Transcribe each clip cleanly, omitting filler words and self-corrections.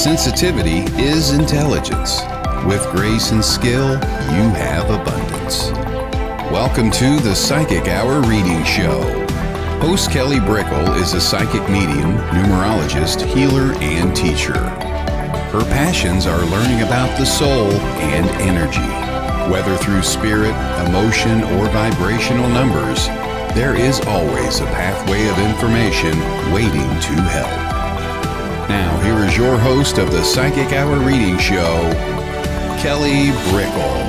Sensitivity is intelligence. With grace and skill, you have abundance. Welcome to the Psychic Hour Reading Show. Host Kelly Brickle is a psychic medium, numerologist, healer, and teacher. Her passions are learning about the soul and energy. Whether through spirit, emotion, or vibrational numbers, there is always a pathway of information waiting to help. Now, here is your host of the Psychic Hour Reading Show, Kelly Brickle.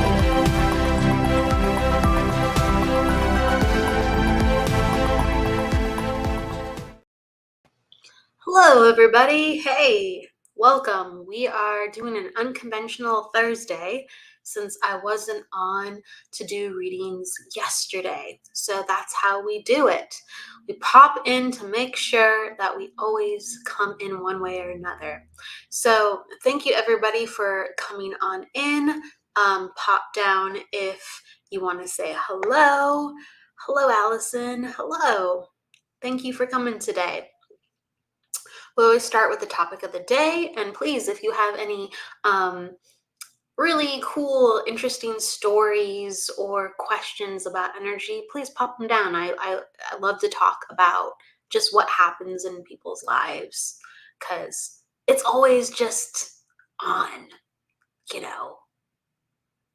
Hello, everybody. Hey, welcome. We are doing an unconventional Thursday since I wasn't on to do readings yesterday. So that's how we do it. We pop in to make sure that we always come in one way or another. So thank you, everybody, for coming on in. Pop down if you want to say hello. Hello, Allison. Hello. Thank you for coming today. We always start with the topic of the day, and please, if you have any really cool, interesting stories or questions about energy, please pop them down. I love to talk about just what happens in people's lives, because it's always just on,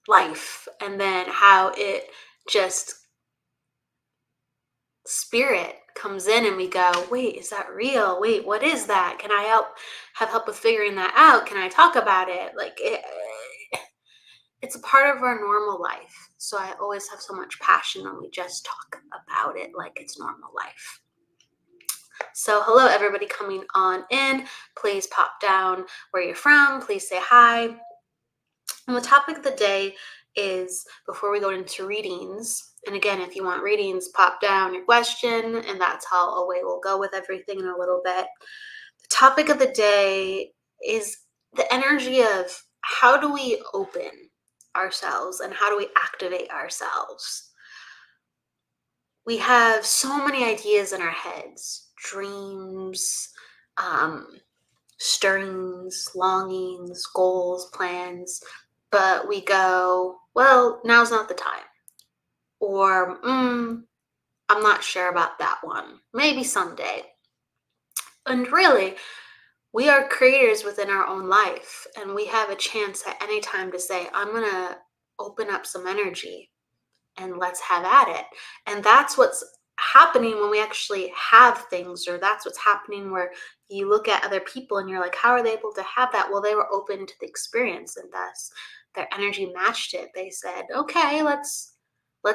life, and then how it just spirit comes in and we go, wait, is that real? Wait, what is that? Can I have help with figuring that out? Can I talk about it? It's a part of our normal life. So I always have so much passion when we just talk about it like it's normal life. So hello, everybody coming on in. Please pop down where you're from. Please say hi. And the topic of the day is, before we go into readings, and again, if you want readings, pop down your question, and that's how away we'll go with everything in a little bit. The topic of the day is the energy of how do we open ourselves and how do we activate ourselves? We have so many ideas in our heads, dreams, stirrings, longings, goals, plans, but we go, well, now's not the time. Or, I'm not sure about that one. Maybe someday. And really, we are creators within our own life, and we have a chance at any time to say, I'm going to open up some energy and let's have at it. And that's what's happening when we actually have things, or that's what's happening where you look at other people and you're like, how are they able to have that? Well, they were open to the experience, and thus their energy matched it. They said, okay, let's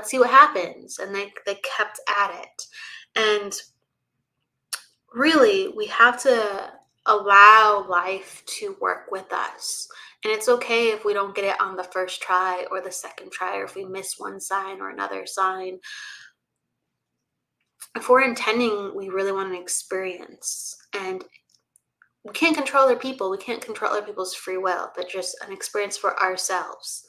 see what happens. And they kept at it. And really, we have to allow life to work with us. And it's okay if we don't get it on the first try or the second try, or if we miss one sign or another sign. If we're intending, we really want an experience. And we can't control other people. We can't control other people's free will, but just an experience for ourselves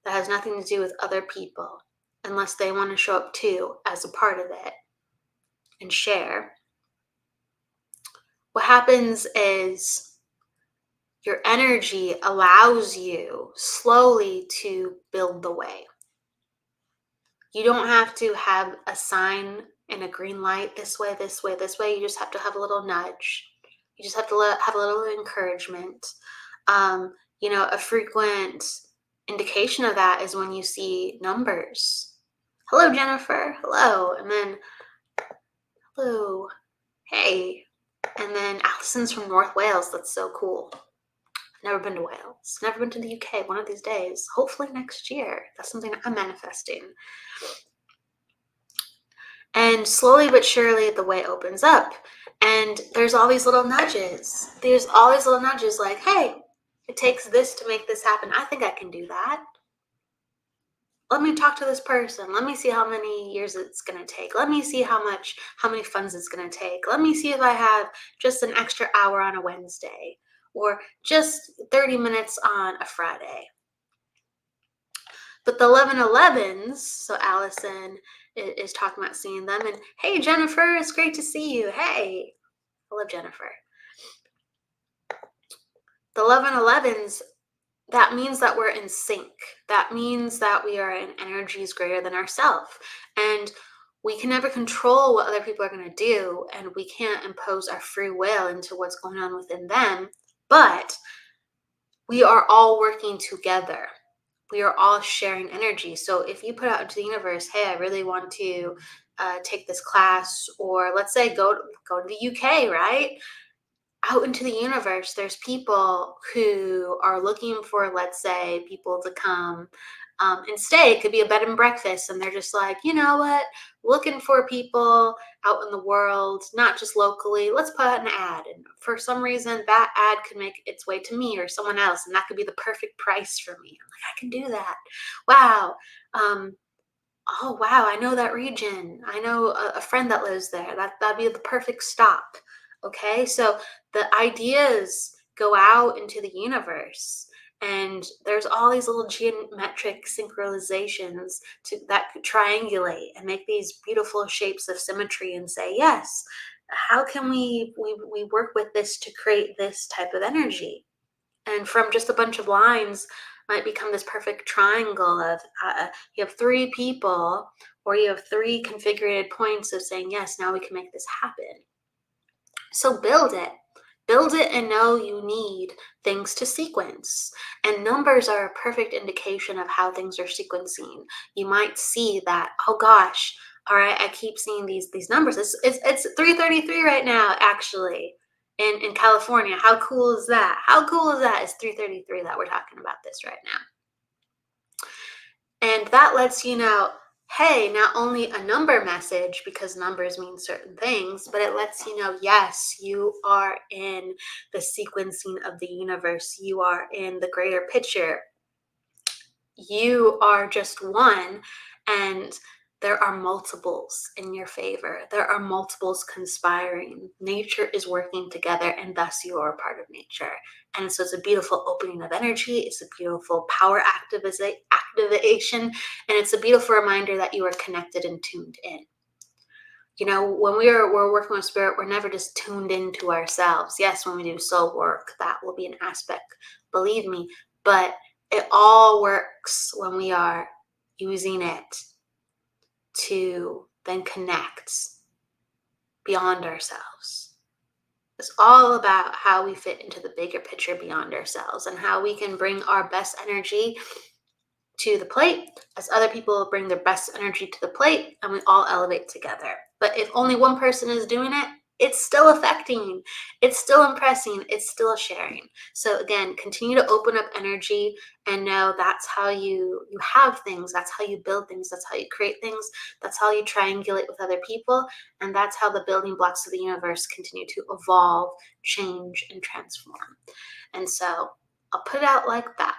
that has nothing to do with other people, unless they want to show up too as a part of it and share. What happens is your energy allows you slowly to build the way. You don't have to have a sign and a green light, this way, this way, this way. You just have to have a little nudge. You just have to have a little encouragement. A frequent indication of that is when you see numbers. Hello, Jennifer. Hello. And then, hello. Hey. And then Allison's from North Wales. That's so cool. Never been to Wales. Never been to the UK. One of these days. Hopefully next year. That's something I'm manifesting. And slowly but surely, the way opens up. And there's all these little nudges. There's all these little nudges like, hey, it takes this to make this happen. I think I can do that. Let me talk to this person. Let me see how many years it's going to take. Let me see how many funds it's going to take. Let me see if I have just an extra hour on a Wednesday, or just 30 minutes on a Friday. But the 1111s, so Allison is talking about seeing them. And hey, Jennifer, it's great to see you. Hey, I love Jennifer. The the 1111s, that means that we're in sync. That means that we are in energies greater than ourselves. And we can never control what other people are going to do, and we can't impose our free will into what's going on within them. But we are all working together. We are all sharing energy. So if you put out into the universe, hey, I really want to take this class, or let's say go to the UK, right? Out into the universe, there's people who are looking for, let's say, people to come and stay. It could be a bed and breakfast, and they're just like, you know what, looking for people out in the world, not just locally. Let's put out an ad, and for some reason, that ad could make its way to me or someone else, and that could be the perfect price for me. I'm like, I can do that. Wow. Oh wow, I know that region. I know a friend that lives there. That'd be the perfect stop. Okay, so the ideas go out into the universe, and there's all these little geometric synchronizations that could triangulate and make these beautiful shapes of symmetry and say, yes, how can we work with this to create this type of energy? And from just a bunch of lines might become this perfect triangle of you have three people, or you have three configured points of saying, yes, now we can make this happen. So build it and know you need things to sequence, and numbers are a perfect indication of how things are sequencing. You might see that, oh gosh, all right, I keep seeing these numbers. It's 333 right now, actually, in California. How cool is that? How cool is that? It's 333 that we're talking about this right now. And that lets you know, hey, not only a number message, because numbers mean certain things, but it lets you know, yes, you are in the sequencing of the universe. You are in the greater picture. You are just one, and there are multiples in your favor. There are multiples conspiring. Nature is working together, and thus you are a part of nature. And so it's a beautiful opening of energy. It's a beautiful power activation, and it's a beautiful reminder that you are connected and tuned in. You know, when we're working with spirit, we're never just tuned into ourselves. Yes, when we do soul work, that will be an aspect, believe me, but it all works when we are using it to then connect beyond ourselves. It's all about how we fit into the bigger picture beyond ourselves, and how we can bring our best energy to the plate as other people bring their best energy to the plate, and we all elevate together. But if only one person is doing it, it's still affecting, it's still impressing, it's still sharing. So again, continue to open up energy and know that's how you have things, that's how you build things, that's how you create things, that's how you triangulate with other people, and that's how the building blocks of the universe continue to evolve, change, and transform. And so I'll put it out like that.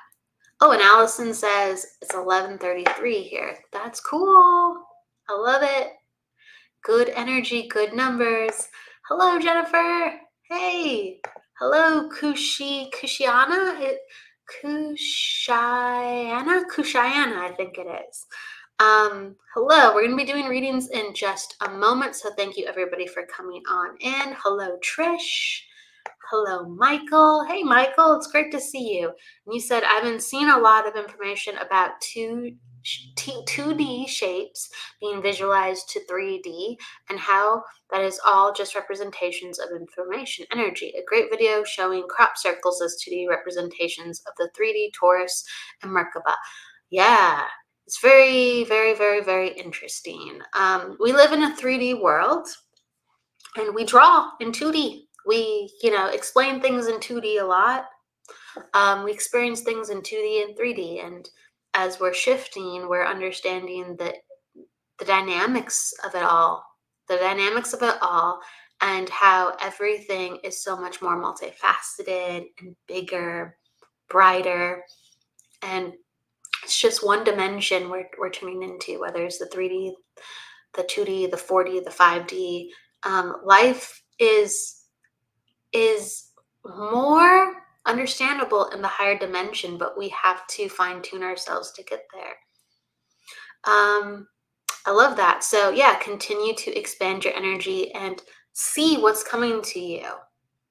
Oh, and Allison says it's 11:33 here. That's cool. I love it. Good energy, good numbers. Hello, Jennifer. Hey. Hello, Kushiana, I think it is. Hello, we're going to be doing readings in just a moment, so thank you everybody for coming on in. Hello, Trish. Hello, Michael. Hey, Michael, it's great to see you. And you said, I've been seeing a lot of information about 2D shapes being visualized to 3D, and how that is all just representations of information energy. A great video showing crop circles as 2D representations of the 3D torus and Merkaba. Yeah, it's very, very, very, very interesting. We live in a 3D world, and we draw in 2D. We, explain things in 2D a lot. We experience things in 2D and 3D, and as we're shifting, we're understanding the dynamics of it all, and how everything is so much more multifaceted and bigger, brighter, and it's just one dimension we're tuning into, whether it's the 3D, the 2D, the 4D, the 5D. Life is more understandable in the higher dimension, but we have to fine tune ourselves to get there. I love that. So yeah, continue to expand your energy and see what's coming to you.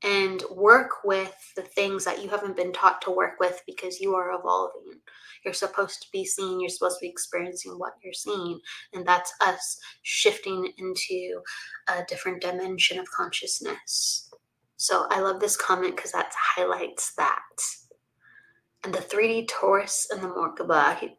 and work with the things that you haven't been taught to work with because you are evolving. You're supposed to be seeing, you're supposed to be experiencing what you're seeing. And that's us shifting into a different dimension of consciousness. So I love this comment because that highlights that. And the 3D Taurus and the Merkaba,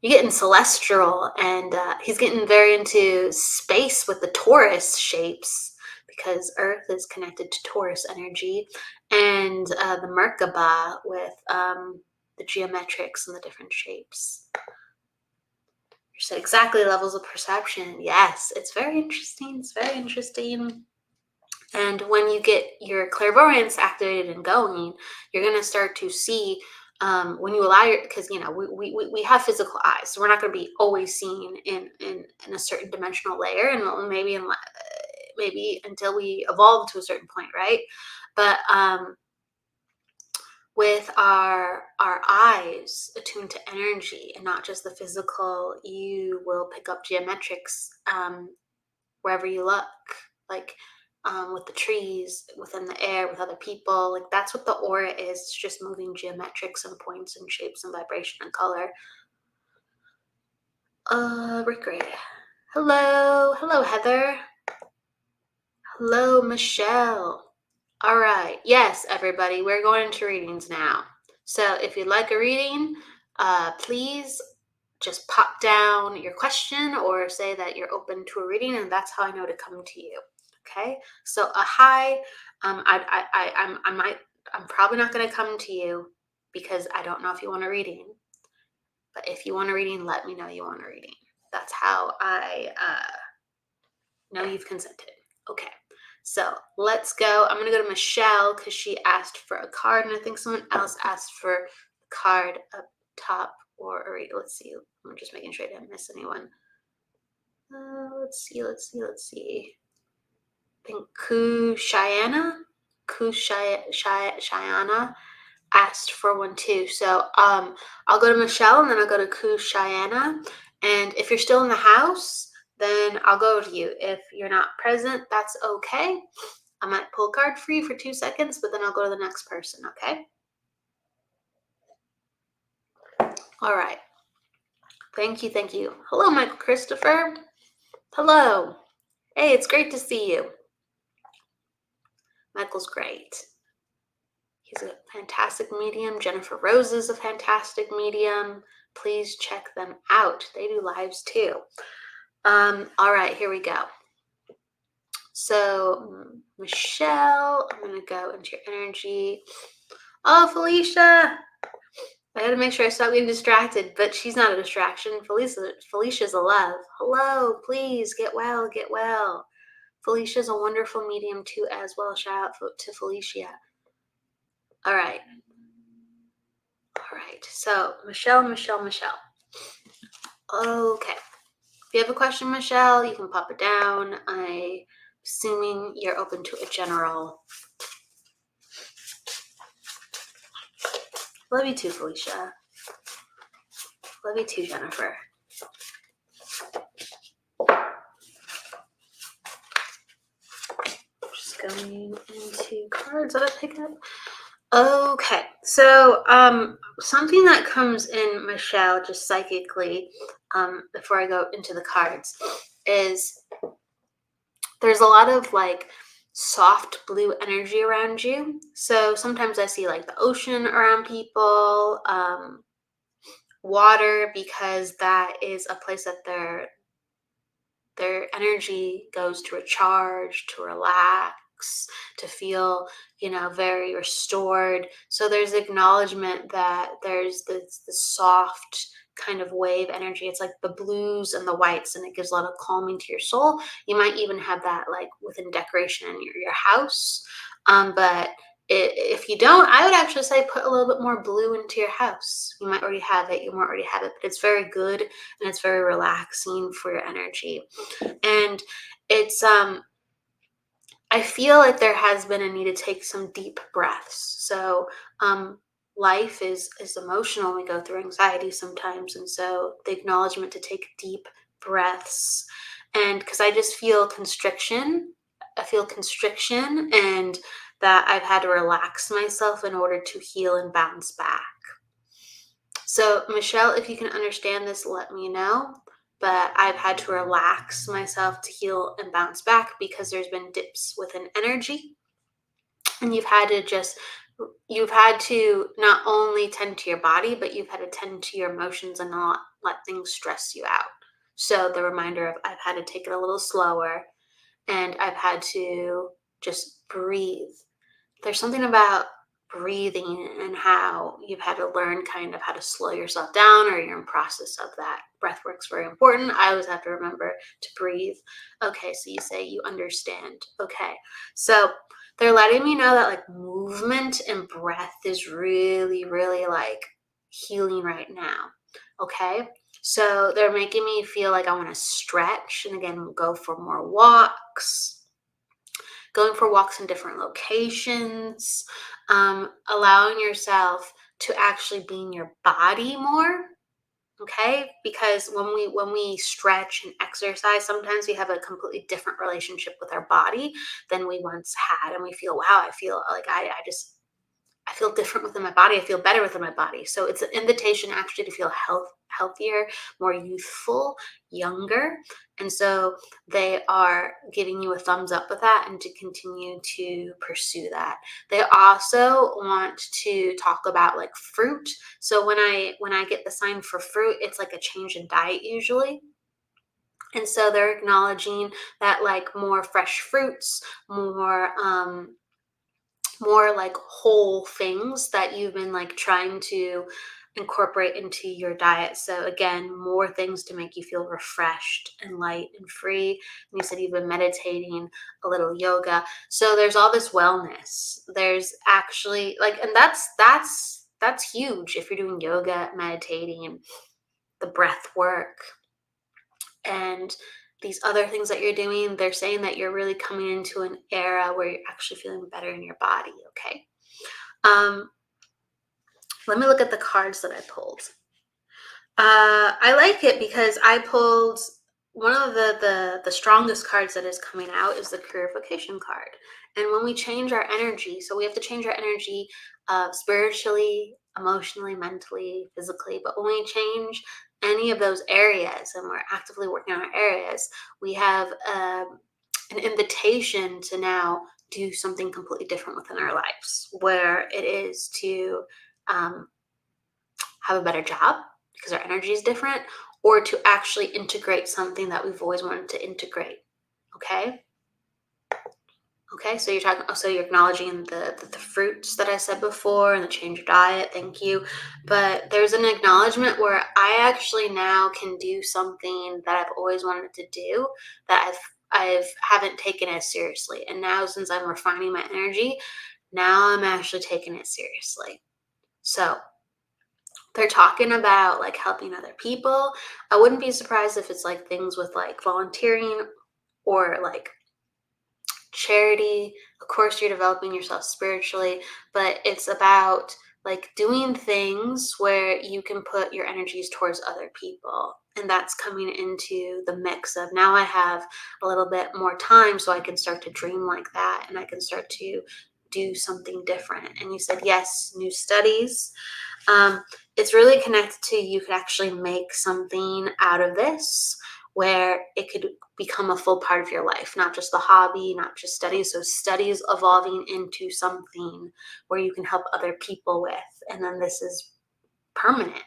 you're getting celestial, and he's getting very into space with the Taurus shapes because Earth is connected to Taurus energy, and the Merkaba with the geometrics and the different shapes. You said exactly levels of perception. Yes, it's very interesting. It's very interesting. And when you get your clairvoyance activated and going, you're going to start to see when you allow your, because we have physical eyes, so we're not going to be always seeing in a certain dimensional layer, and maybe until we evolve to a certain point, right? But with our eyes attuned to energy and not just the physical, you will pick up geometrics wherever you look, like with the trees, within the air, with other people. Like that's what the aura is. It's just moving geometrics and points and shapes and vibration and color. Rick Ray. Hello, Heather. Hello, Michelle. All right. Yes, everybody, we're going into readings now. So if you'd like a reading, please just pop down your question or say that you're open to a reading, and that's how I know to come to you. Okay. So a hi. I'm probably not going to come to you because I don't know if you want a reading. But if you want a reading, let me know you want a reading. That's how I know you've consented. Okay. So let's go. I'm going to go to Michelle because she asked for a card, and I think someone else asked for a card up top or a read. Let's see. I'm just making sure I didn't miss anyone. Let's see. I think Kushayana asked for one too. So I'll go to Michelle and then I'll go to Kushayana. And if you're still in the house, then I'll go to you. If you're not present, that's okay. I might pull a card for you for 2 seconds, but then I'll go to the next person, okay? All right. Thank you. Hello, Michael Christopher. Hello. Hey, it's great to see you. Michael's great. He's a fantastic medium. Jennifer Rose is a fantastic medium. Please check them out. They do lives too. All right, here we go. So, Michelle, I'm going to go into your energy. Oh, Felicia. I had to make sure I stopped getting distracted, but she's not a distraction. Felicia's a love. Hello, please get well. Felicia's a wonderful medium too as well. Shout out to Felicia. All right. So Michelle. Okay. If you have a question, Michelle, you can pop it down. I'm assuming you're open to a general. Love you too, Felicia. Love you too, Jennifer. Just going into cards that I picked up. Okay, so something that comes in, Michelle, just psychically, before I go into the cards, is there's a lot of like soft blue energy around you. So sometimes I see like the ocean around people, water, because that is a place that their energy goes to recharge, to relax, to feel, very restored. So there's acknowledgement that there's this soft kind of wave energy. It's like the blues and the whites, and it gives a lot of calming to your soul. You might even have that like within decoration in your house. But if you don't, I would actually say put a little bit more blue into your house. You might already have it, but it's very good and it's very relaxing for your energy. And it's I feel like there has been a need to take some deep breaths. So life is emotional. We go through anxiety sometimes, and so the acknowledgement to take deep breaths. And because I just feel constriction, and that I've had to relax myself in order to heal and bounce back. So, Michelle, if you can understand this, let me know. But I've had to relax myself to heal and bounce back because there's been dips within energy. And you've had to not only tend to your body, but you've had to tend to your emotions and not let things stress you out. So, the reminder of I've had to take it a little slower and I've had to just breathe. There's something about breathing and how you've had to learn kind of how to slow yourself down, or you're in process of that. Breath work's very important. I always have to remember to breathe. Okay, so you say you understand. Okay, so they're letting me know that like movement and breath is really, really like healing right now. Okay, so they're making me feel like I want to stretch and again go for more walks, going for walks in different locations, allowing yourself to actually be in your body more. Okay, because when we stretch and exercise, sometimes we have a completely different relationship with our body than we once had, and we feel, wow, I feel like I feel different within my body. I feel better within my body. So it's an invitation actually to feel healthier, more youthful, younger. And so they are giving you a thumbs up with that and to continue to pursue that. They also want to talk about like fruit. So when I get the sign for fruit, it's like a change in diet usually. And so they're acknowledging that like more fresh fruits, more like whole things that you've been like trying to incorporate into your diet. So again, more things to make you feel refreshed and light and free. And you said you've been meditating, a little yoga. So there's all this wellness. There's actually like, and that's huge if you're doing yoga, meditating, the breath work, and these other things that you're doing. They're saying that you're really coming into an era where you're actually feeling better in your body. Okay. um Let me look at the cards that I pulled. I like it because I pulled one of the strongest cards that is coming out is the purification card. And when we change our energy, so we have to change our energy spiritually, emotionally, mentally, physically. But when we change any of those areas and we're actively working on our areas, we have an invitation to now do something completely different within our lives, where it is to um, have a better job because our energy is different, or to actually integrate something that we've always wanted to integrate. Okay. Okay, so you're acknowledging the fruits that I said before and the change of diet. Thank you. But there's an acknowledgement where I actually now can do something that I've always wanted to do, that I've haven't taken as seriously. And now, since I'm refining my energy, now I'm actually taking it seriously. So they're talking about like helping other people. I wouldn't be surprised if it's like things with like volunteering or like charity. Of course, you're developing yourself spiritually, but it's about like doing things where you can put your energies towards other people. And that's coming into the mix of now I have a little bit more time, so I can start to dream like that and I can start to do something different. And you said, yes, new studies. It's really connected to you could actually make something out of this where it could become a full part of your life, not just the hobby, not just studies. So studies evolving into something where you can help other people with. And then this is permanent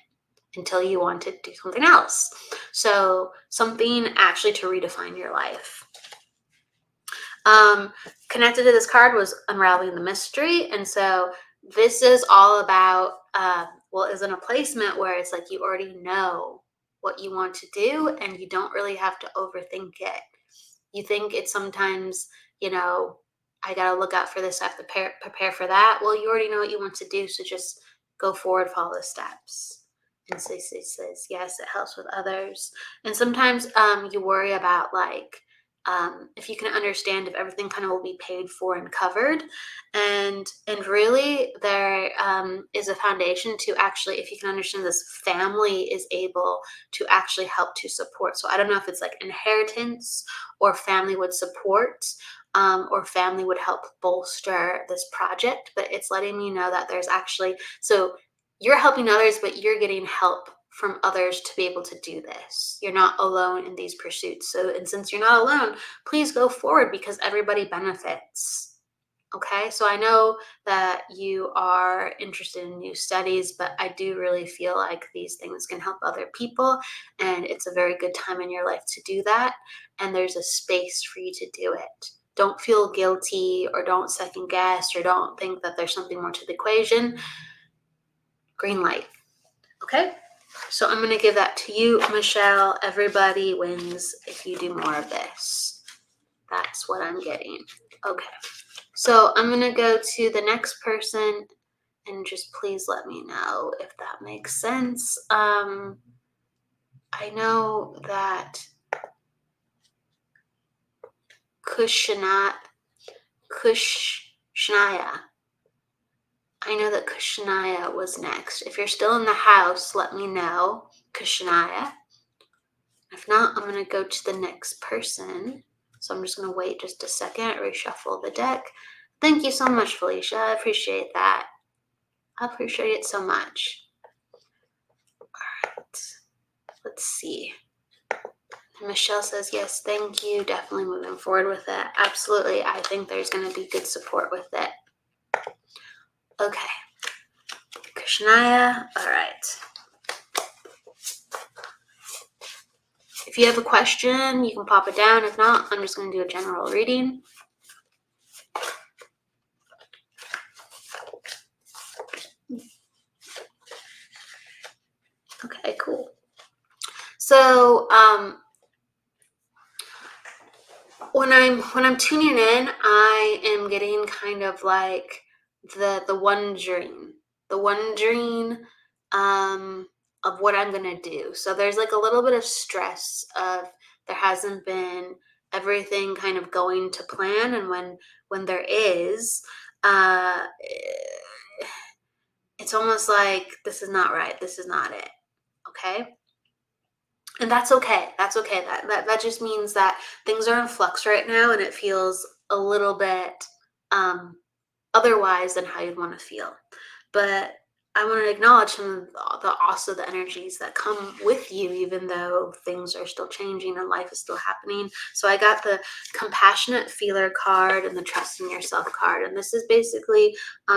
until you want to do something else. So something actually to redefine your life. Connected to this card was unraveling the mystery. And so this is all about, is in a placement where it's like you already know what you want to do and you don't really have to overthink it. You think it's sometimes, I got to look out for this, I have to prepare for that. Well, you already know what you want to do, so just go forward, follow the steps. And so it says, yes, it helps with others. And sometimes you worry about like, if you can understand if everything kind of will be paid for and covered, and really there is a foundation to actually, if you can understand this, family is able to actually help to support. So I don't know if it's like inheritance or family would support, or family would help bolster this project, but it's letting me know that there's actually, so you're helping others, but you're getting help from others to be able to do this. You're not alone in these pursuits. So, and since you're not alone, please go forward because everybody benefits. Okay, so I know that you are interested in new studies, but I do really feel like these things can help other people, and it's a very good time in your life to do that. And there's a space for you to do it. Don't feel guilty or don't second guess or don't think that there's something more to the equation. Green light. Okay, so I'm going to give that to you, Michelle. Everybody wins if you do more of this. That's what I'm getting. Okay. So I'm going to go to the next person and just please let me know if that makes sense. I know that Kushanaya. I know that Kushanaya was next. If you're still in the house, let me know, Kushanaya. If not, I'm going to go to the next person. So I'm just going to wait just a second, reshuffle the deck. Thank you so much, Felicia. I appreciate that. I appreciate it so much. All right. Let's see. Michelle says, yes, thank you. Definitely moving forward with it. Absolutely. I think there's going to be good support with it. Okay. Krishnaya. All right. If you have a question, you can pop it down. If not, I'm just going to do a general reading. Okay, cool. So, when I'm tuning in, I am getting kind of like the wondering of what I'm gonna do. So there's like a little bit of stress of there hasn't been everything kind of going to plan, and when there is, it's almost like this is not right. This is not it. Okay. And that's okay. That's okay. That just means that things are in flux right now, and it feels a little bit otherwise than how you'd want to feel. But I want to acknowledge some of the energies that come with you, even though things are still changing and life is still happening. So I got the compassionate feeler card and the trust in yourself card. And this is basically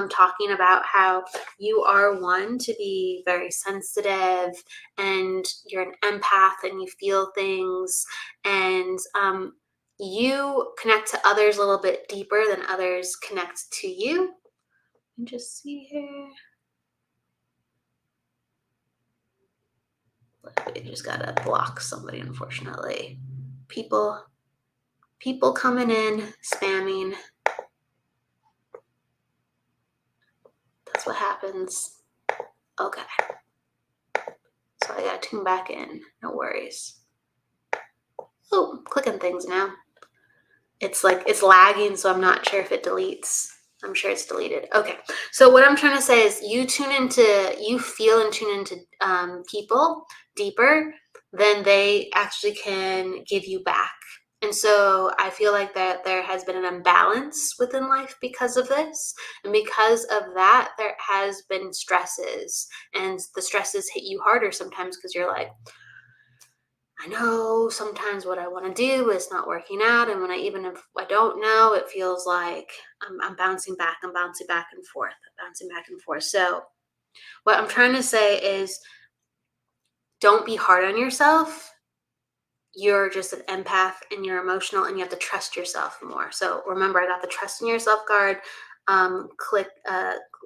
talking about how you are one to be very sensitive, and you're an empath and you feel things, and you connect to others a little bit deeper than others connect to you. Let me just see here. I just gotta block somebody, unfortunately. People coming in, spamming. That's what happens. Okay. So I gotta tune back in. No worries. Oh, clicking things now. It's like it's lagging, so I'm not sure if it deletes. I'm sure it's deleted. Okay. So what I'm trying to say is you feel and tune into people deeper than they actually can give you back. And so I feel like that there has been an imbalance within life because of this. And because of that, there has been stresses, and the stresses hit you harder sometimes because you're like, I know sometimes what I want to do is not working out. And even if I don't know, it feels like I'm bouncing back and forth, So what I'm trying to say is don't be hard on yourself. You're just an empath and you're emotional, and you have to trust yourself more. So remember, I got the trust in yourself card,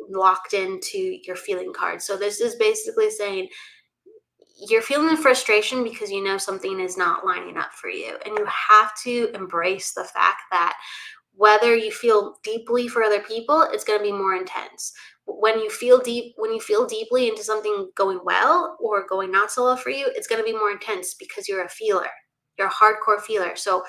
locked into your feeling card. So this is basically saying, you're feeling frustration because you know something is not lining up for you. And you have to embrace the fact that whether you feel deeply for other people, it's going to be more intense. When you feel deeply into something going well or going not so well for you, it's going to be more intense because you're a feeler. You're a hardcore feeler. So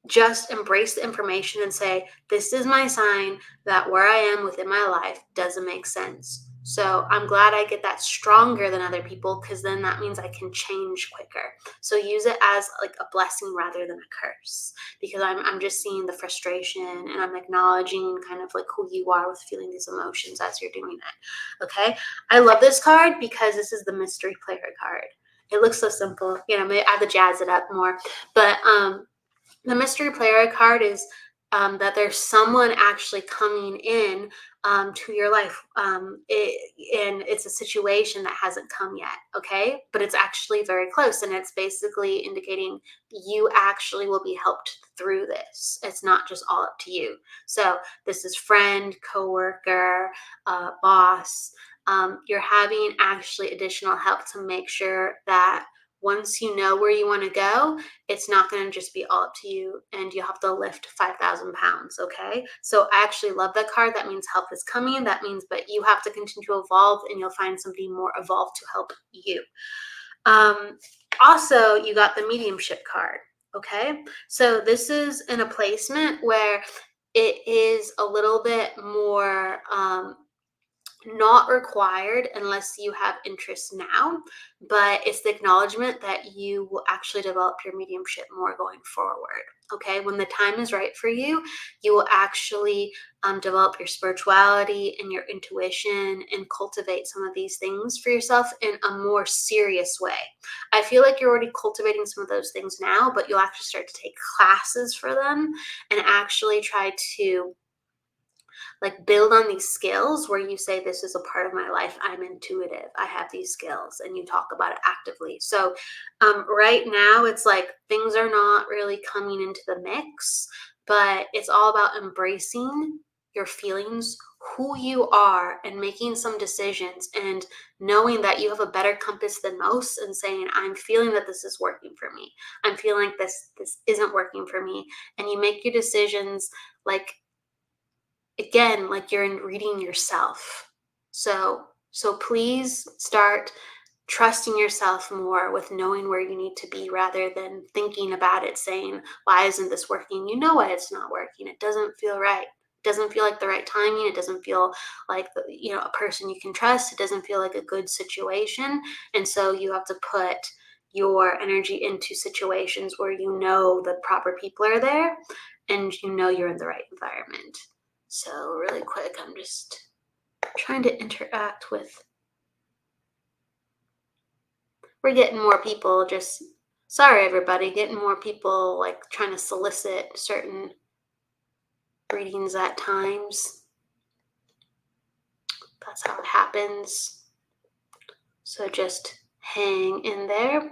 just embrace the information and say, this is my sign that where I am within my life doesn't make sense. So I'm glad I get that stronger than other people, because then that means I can change quicker. So use it as like a blessing rather than a curse, because I'm just seeing the frustration and I'm acknowledging kind of like who you are with feeling these emotions as you're doing that. Okay. I love this card because this is the mystery player card. It looks so simple. You know, maybe I have to jazz it up more, but the mystery player card is that there's someone actually coming in to your life, and it's a situation that hasn't come yet, okay? But it's actually very close, and it's basically indicating you actually will be helped through this. It's not just all up to you. So this is friend, coworker, boss. You're having actually additional help to make sure that once you know where you want to go, it's not going to just be all up to you and you have to lift 5,000 pounds. Okay. So I actually love that card. That means help is coming. That means, but you have to continue to evolve and you'll find somebody more evolved to help you. Also, you got the mediumship card. Okay. So this is in a placement where it is a little bit more, not required unless you have interest now, but it's the acknowledgement that you will actually develop your mediumship more going forward. Okay, when the time is right for you, you will actually develop your spirituality and your intuition and cultivate some of these things for yourself in a more serious way. I feel like you're already cultivating some of those things now, but you'll actually start to take classes for them and actually try to like build on these skills where you say, this is a part of my life, I'm intuitive, I have these skills, and you talk about it actively. So right now it's like things are not really coming into the mix, but it's all about embracing your feelings, who you are, and making some decisions and knowing that you have a better compass than most and saying, I'm feeling that this is working for me, I'm feeling like this isn't working for me. And you make your decisions like, again, like you're in reading yourself. So please start trusting yourself more with knowing where you need to be rather than thinking about it saying, why isn't this working? You know why it's not working. It doesn't feel right. It doesn't feel like the right timing. It doesn't feel like a person you can trust. It doesn't feel like a good situation. And so you have to put your energy into situations where you know the proper people are there and you know you're in the right environment. So really quick, I'm just trying to interact with, we're getting more people just, sorry everybody, getting more people like trying to solicit certain readings at times. That's how it happens. So just hang in there.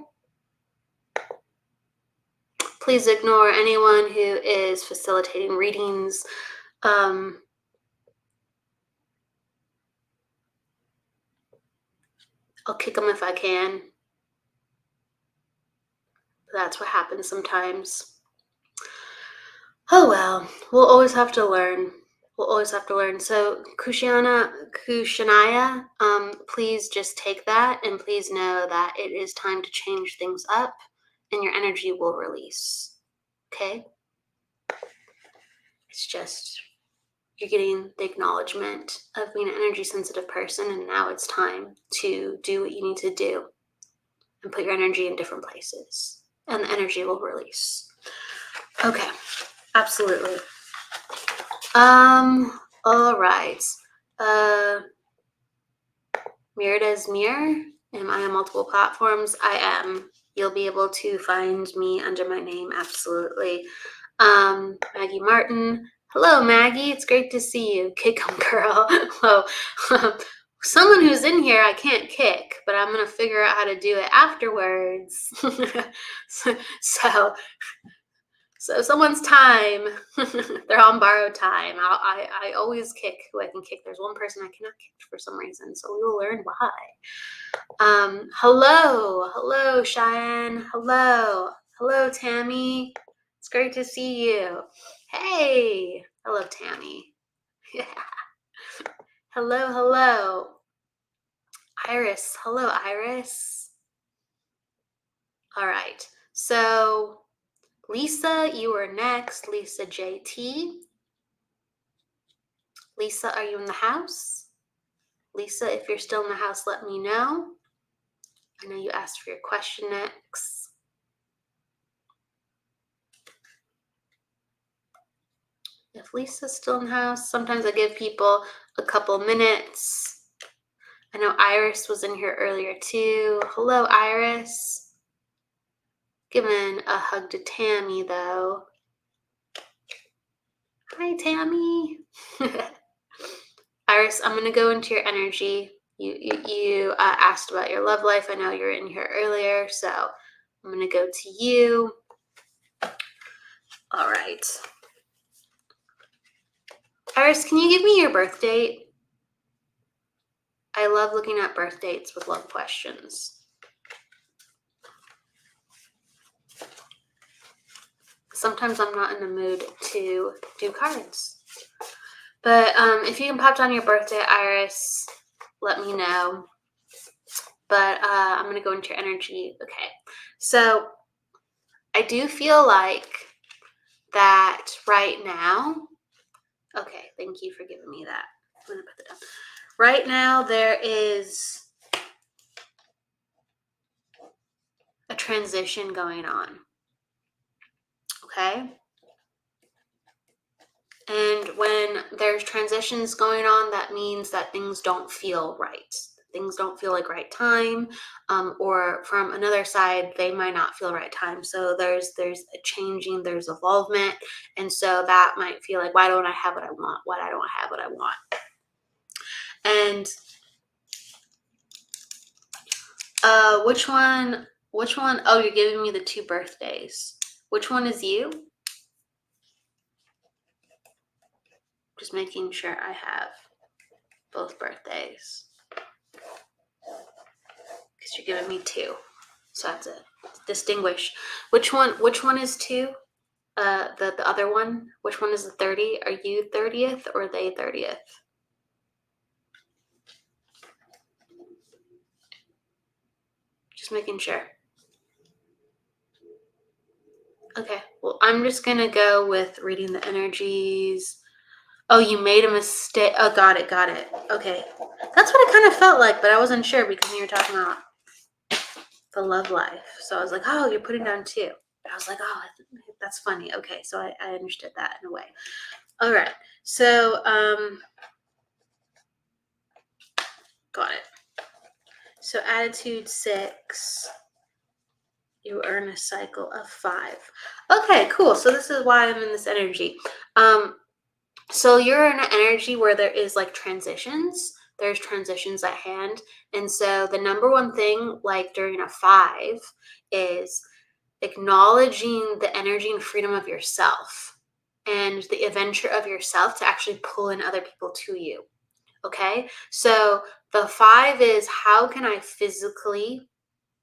Please ignore anyone who is facilitating readings. I'll kick them if I can. That's what happens sometimes. Oh well, we'll always have to learn. We'll always have to learn. So Kushanaya, please just take that and please know that it is time to change things up and your energy will release. Okay? It's just, you're getting the acknowledgement of being an energy sensitive person, and now it's time to do what you need to do and put your energy in different places and the energy will release. Okay, absolutely. All right. Mirda's Mirror. Am I on multiple platforms? I am. You'll be able to find me under my name, absolutely. Maggie Martin. Hello, Maggie. It's great to see you. Kick 'em, girl. Hello. Someone who's in here I can't kick, but I'm going to figure out how to do it afterwards. So someone's time, they're on borrowed time. I always kick who I can kick. There's one person I cannot kick for some reason, so we will learn why. Hello, Cheyenne. Hello, Tammy. It's great to see you. Hey, hello, Tammy. Yeah. Hello. Iris, hello, Iris. All right, so Lisa, you are next. Lisa JT. Lisa, are you in the house? Lisa, if you're still in the house, let me know. I know you asked for your question next. If Lisa's still in the house, sometimes I give people a couple minutes. I know Iris was in here earlier too. Hello, Iris. Giving a hug to Tammy though. Hi, Tammy. Iris, I'm gonna go into your energy. You asked about your love life. I know you were in here earlier, so I'm gonna go to you. All right. Iris, can you give me your birth date? I love looking at birth dates with love questions. Sometimes I'm not in the mood to do cards. But if you can pop down your birthday, Iris, let me know. But I'm going to go into your energy. Okay. So I do feel like that right now. Okay. Thank you for giving me that. I'm going to put that down. Right now, there is a transition going on. Okay. And when there's transitions going on, that means that things don't feel right. Things don't feel like right time, or from another side, they might not feel right time. So there's a changing, there's evolvement, and so that might feel like, why don't I have what I want? Why I don't have what I want? And which one? Oh, you're giving me the 2 birthdays. Which one is you? Just making sure I have both birthdays. Because you're giving me 2. So that's it. Distinguish. Which one is 2? The other one? Which one is the 30? Are you 30th or they 30th? Just making sure. Okay. Well, I'm just going to go with reading the energies. Oh, you made a mistake. Oh, got it. Okay. That's what it kind of felt like, but I wasn't sure because you were talking about the love life. So I was like, oh, you're putting down 2. I was like, oh, that's funny. Okay, so I understood that in a way. All right, so got it. So attitude 6, you earn a cycle of 5. Okay, cool. So this is why I'm in this energy. So you're in an energy where there is like transitions. There's transitions at hand. And so the number one thing, like during a 5, is acknowledging the energy and freedom of yourself and the adventure of yourself to actually pull in other people to you. Okay, so the 5 is, how can I physically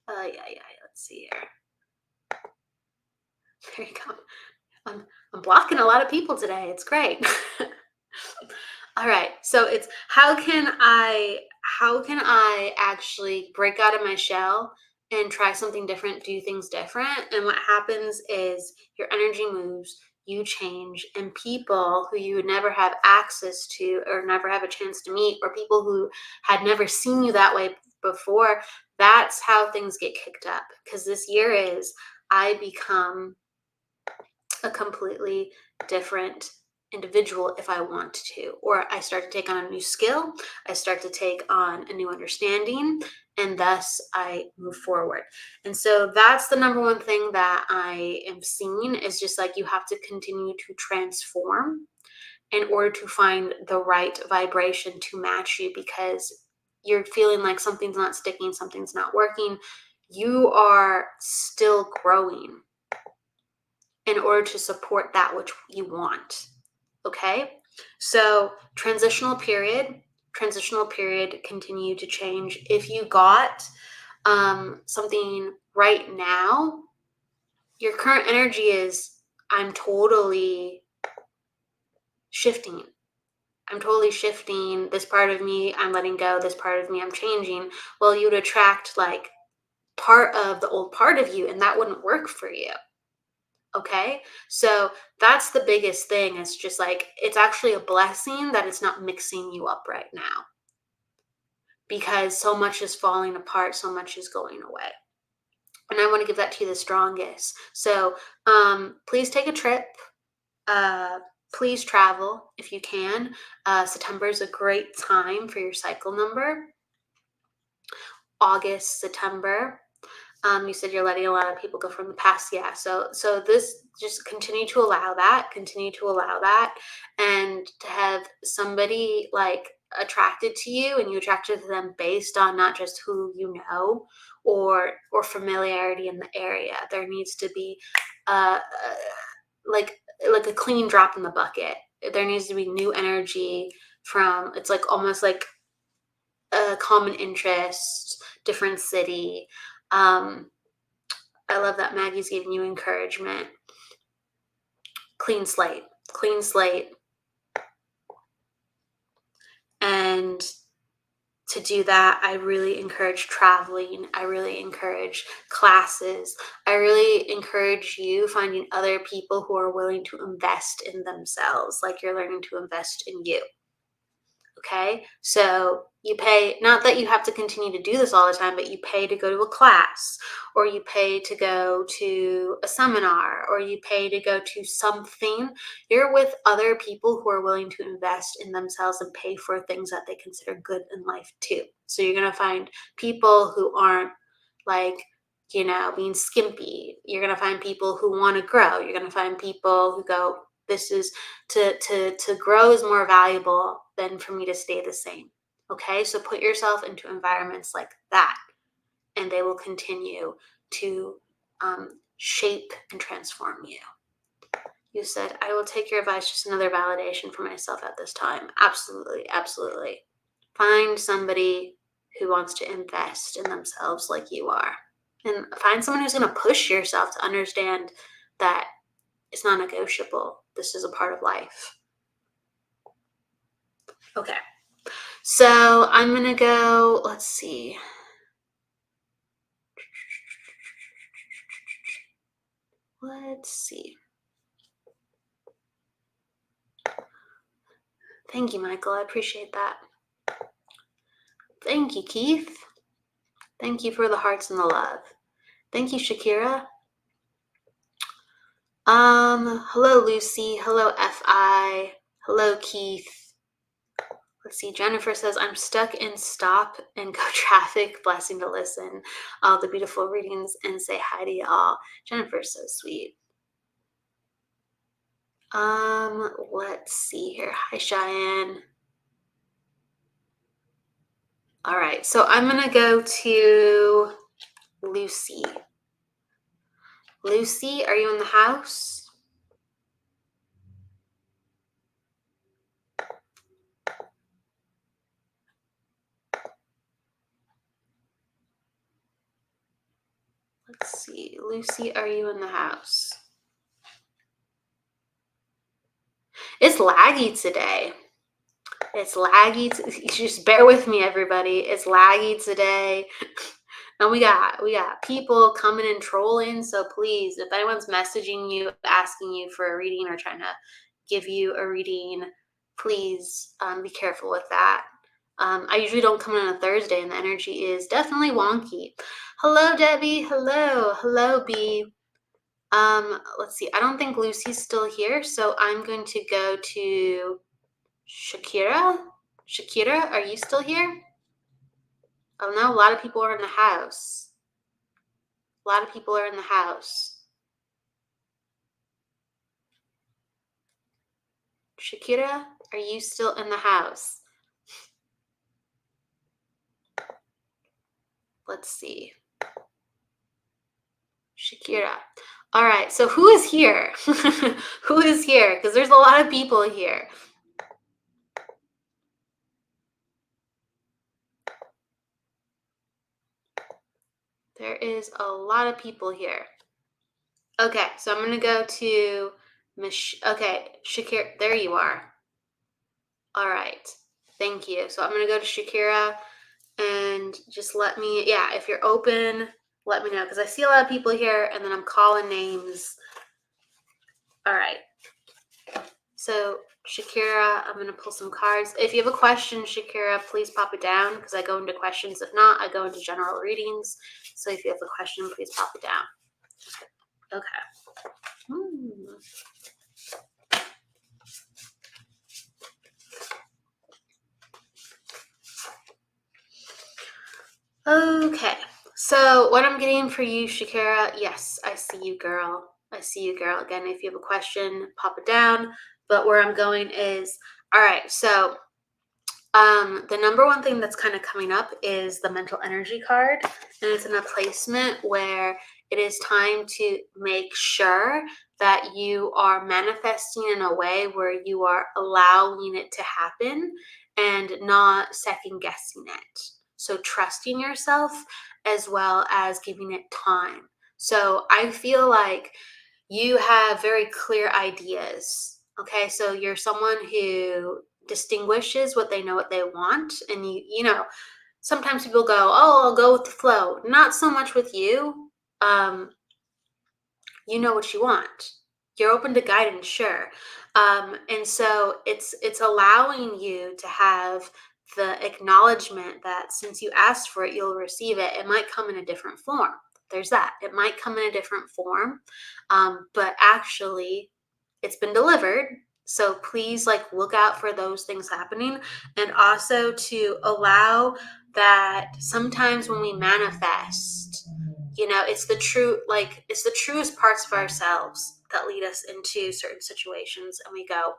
let's see here. There you go. I'm blocking a lot of people today. It's great. All right, so it's how can I actually break out of my shell and try something different, do things different. And what happens is your energy moves, you change, and people who you would never have access to or never have a chance to meet, or people who had never seen you that way before, that's how things get kicked up. Because this year is, I become a completely different individual if I want to, or I start to take on a new skill, I start to take on a new understanding, and thus I move forward. And so that's the number one thing that I am seeing, is just like you have to continue to transform in order to find the right vibration to match you, because you're feeling like something's not sticking, something's not working. You are still growing in order to support that which you want. Okay, so transitional period, continue to change. If you got something right now, your current energy is, I'm totally shifting. This part of me, I'm letting go. This part of me, I'm changing. Well, you'd attract like part of the old part of you, and that wouldn't work for you. Okay, so that's the biggest thing. It's just like, it's actually a blessing that it's not mixing you up right now. because so much is falling apart, so much is going away. And I want to give that to you the strongest. So please take a trip. Please travel if you can. September is a great time for your cycle number. August, September. You said you're letting a lot of people go from the past. Yeah. So this, just continue to allow that, and to have somebody like attracted to you, and you attracted to them based on not just who you know or familiarity in the area. There needs to be like a clean drop in the bucket. There needs to be new energy from, it's like almost like a common interest, different city. I love that Maggie's giving you encouragement. Clean slate. And to do that, I really encourage traveling. I really encourage classes. I really encourage you finding other people who are willing to invest in themselves, like you're learning to invest in you. Okay, so you pay, not that you have to continue to do this all the time, but you pay to go to a class, or you pay to go to a seminar, or you pay to go to something. You're with other people who are willing to invest in themselves and pay for things that they consider good in life too. So you're going to find people who aren't like, being skimpy. You're going to find people who want to grow. You're going to find people who go, this is to grow is more valuable than for me to stay the same. Okay, so put yourself into environments like that, and they will continue to shape and transform you. You said, I will take your advice, just another validation for myself at this time. Absolutely. Find somebody who wants to invest in themselves like you are, and find someone who's going to push yourself to understand that it's not negotiable. This is a part of life. Okay. So I'm going to go, let's see. Thank you, Michael. I appreciate that. Thank you, Keith. Thank you for the hearts and the love. Thank you, Shakira. Hello, Lucy. Hello, Fi. Hello, Keith. Let's see. Jennifer says, I'm stuck in stop and go traffic. Blessing to listen. All the beautiful readings and say hi to y'all. Jennifer's so sweet. Let's see here. Hi, Cheyenne. All right. So I'm going to go to Lucy. Lucy, are you in the house? Let's see. Lucy, are you in the house? It's laggy today. Just bear with me, everybody. It's laggy today. And we got people coming and trolling. So please, if anyone's messaging you, asking you for a reading or trying to give you a reading, please be careful with that. I usually don't come in on a Thursday, and the energy is definitely wonky. Hello, Debbie. Hello, B. Let's see. I don't think Lucy's still here, so I'm going to go to Shakira. Shakira, are you still here? Oh no, a lot of people are in the house. Shakira, are you still in the house? Let's see. Shakira. All right, so who is here? Who is here? Because there's a lot of people here. There is a lot of people here. Okay, so I'm going to go to okay, Shakira, there you are. All right, thank you. So I'm going to go to Shakira, and just let me, if you're open, let me know, because I see a lot of people here, and then I'm calling names. All right. So Shakira, I'm going to pull some cards. If you have a question, Shakira, please pop it down because I go into questions. If not, I go into general readings. So if you have a question, please pop it down. Okay. Okay. So what I'm getting for you, Shakira, yes, I see you, girl. I see you, girl. Again, if you have a question, pop it down. But where I'm going is, all right, so the number one thing that's kind of coming up is the mental energy card, and it's in a placement where it is time to make sure that you are manifesting in a way where you are allowing it to happen and not second guessing it. So trusting yourself as well as giving it time. So I feel like you have very clear ideas. Okay, so you're someone who distinguishes what they know what they want, and you know, sometimes people go, oh, I'll go with the flow. Not so much with you. You know what you want. You're open to guidance, sure. And so it's allowing you to have the acknowledgement that since you asked for it, you'll receive it. It might come in a different form. There's that. It might come in a different form, but actually, it's been delivered. So please, like, look out for those things happening, and also to allow that sometimes when we manifest, you know, it's the truest parts of ourselves that lead us into certain situations, and we go,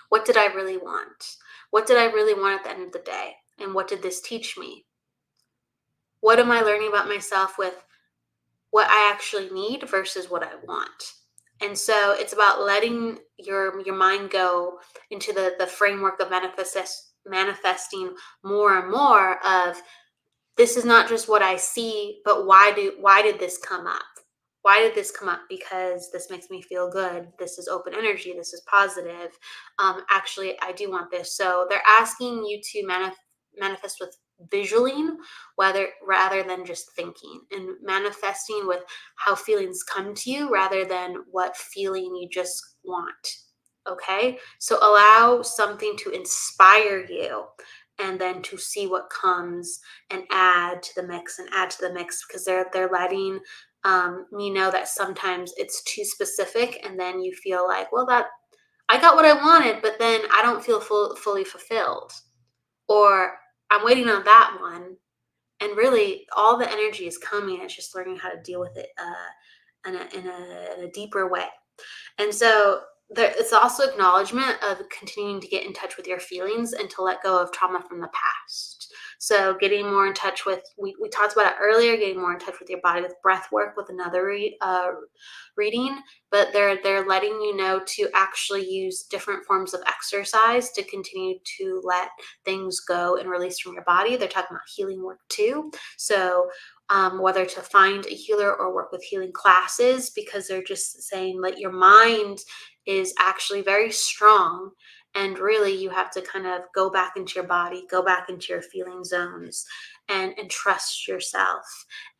what did I really want? What did I really want at the end of the day? And what did this teach me? What am I learning about myself with what I actually need versus what I want? And so it's about letting your mind go into the framework of manifesting more and more of, this is not just what I see, but why did this come up? Why did this come up? Because this makes me feel good. This is open energy. This is positive. Actually, I do want this. So they're asking you to manifest with visualing, rather than just thinking, and manifesting with how feelings come to you rather than what feeling you just want. Okay, so allow something to inspire you, and then to see what comes and add to the mix because they're letting me know that sometimes it's too specific, and then you feel like, well, that I got what I wanted, but then I don't feel fully fulfilled, or I'm waiting on that one, and really all the energy is coming. It's just learning how to deal with it in a deeper way. And so it's also acknowledgement of continuing to get in touch with your feelings and to let go of trauma from the past. So getting more in touch with, we talked about it earlier, getting more in touch with your body with breath work with another reading, but they're letting you know to actually use different forms of exercise to continue to let things go and release from your body. They're talking about healing work too. So whether to find a healer or work with healing classes, because they're just saying that your mind is actually very strong, and really you have to kind of go back into your body, go back into your feeling zones, and trust yourself.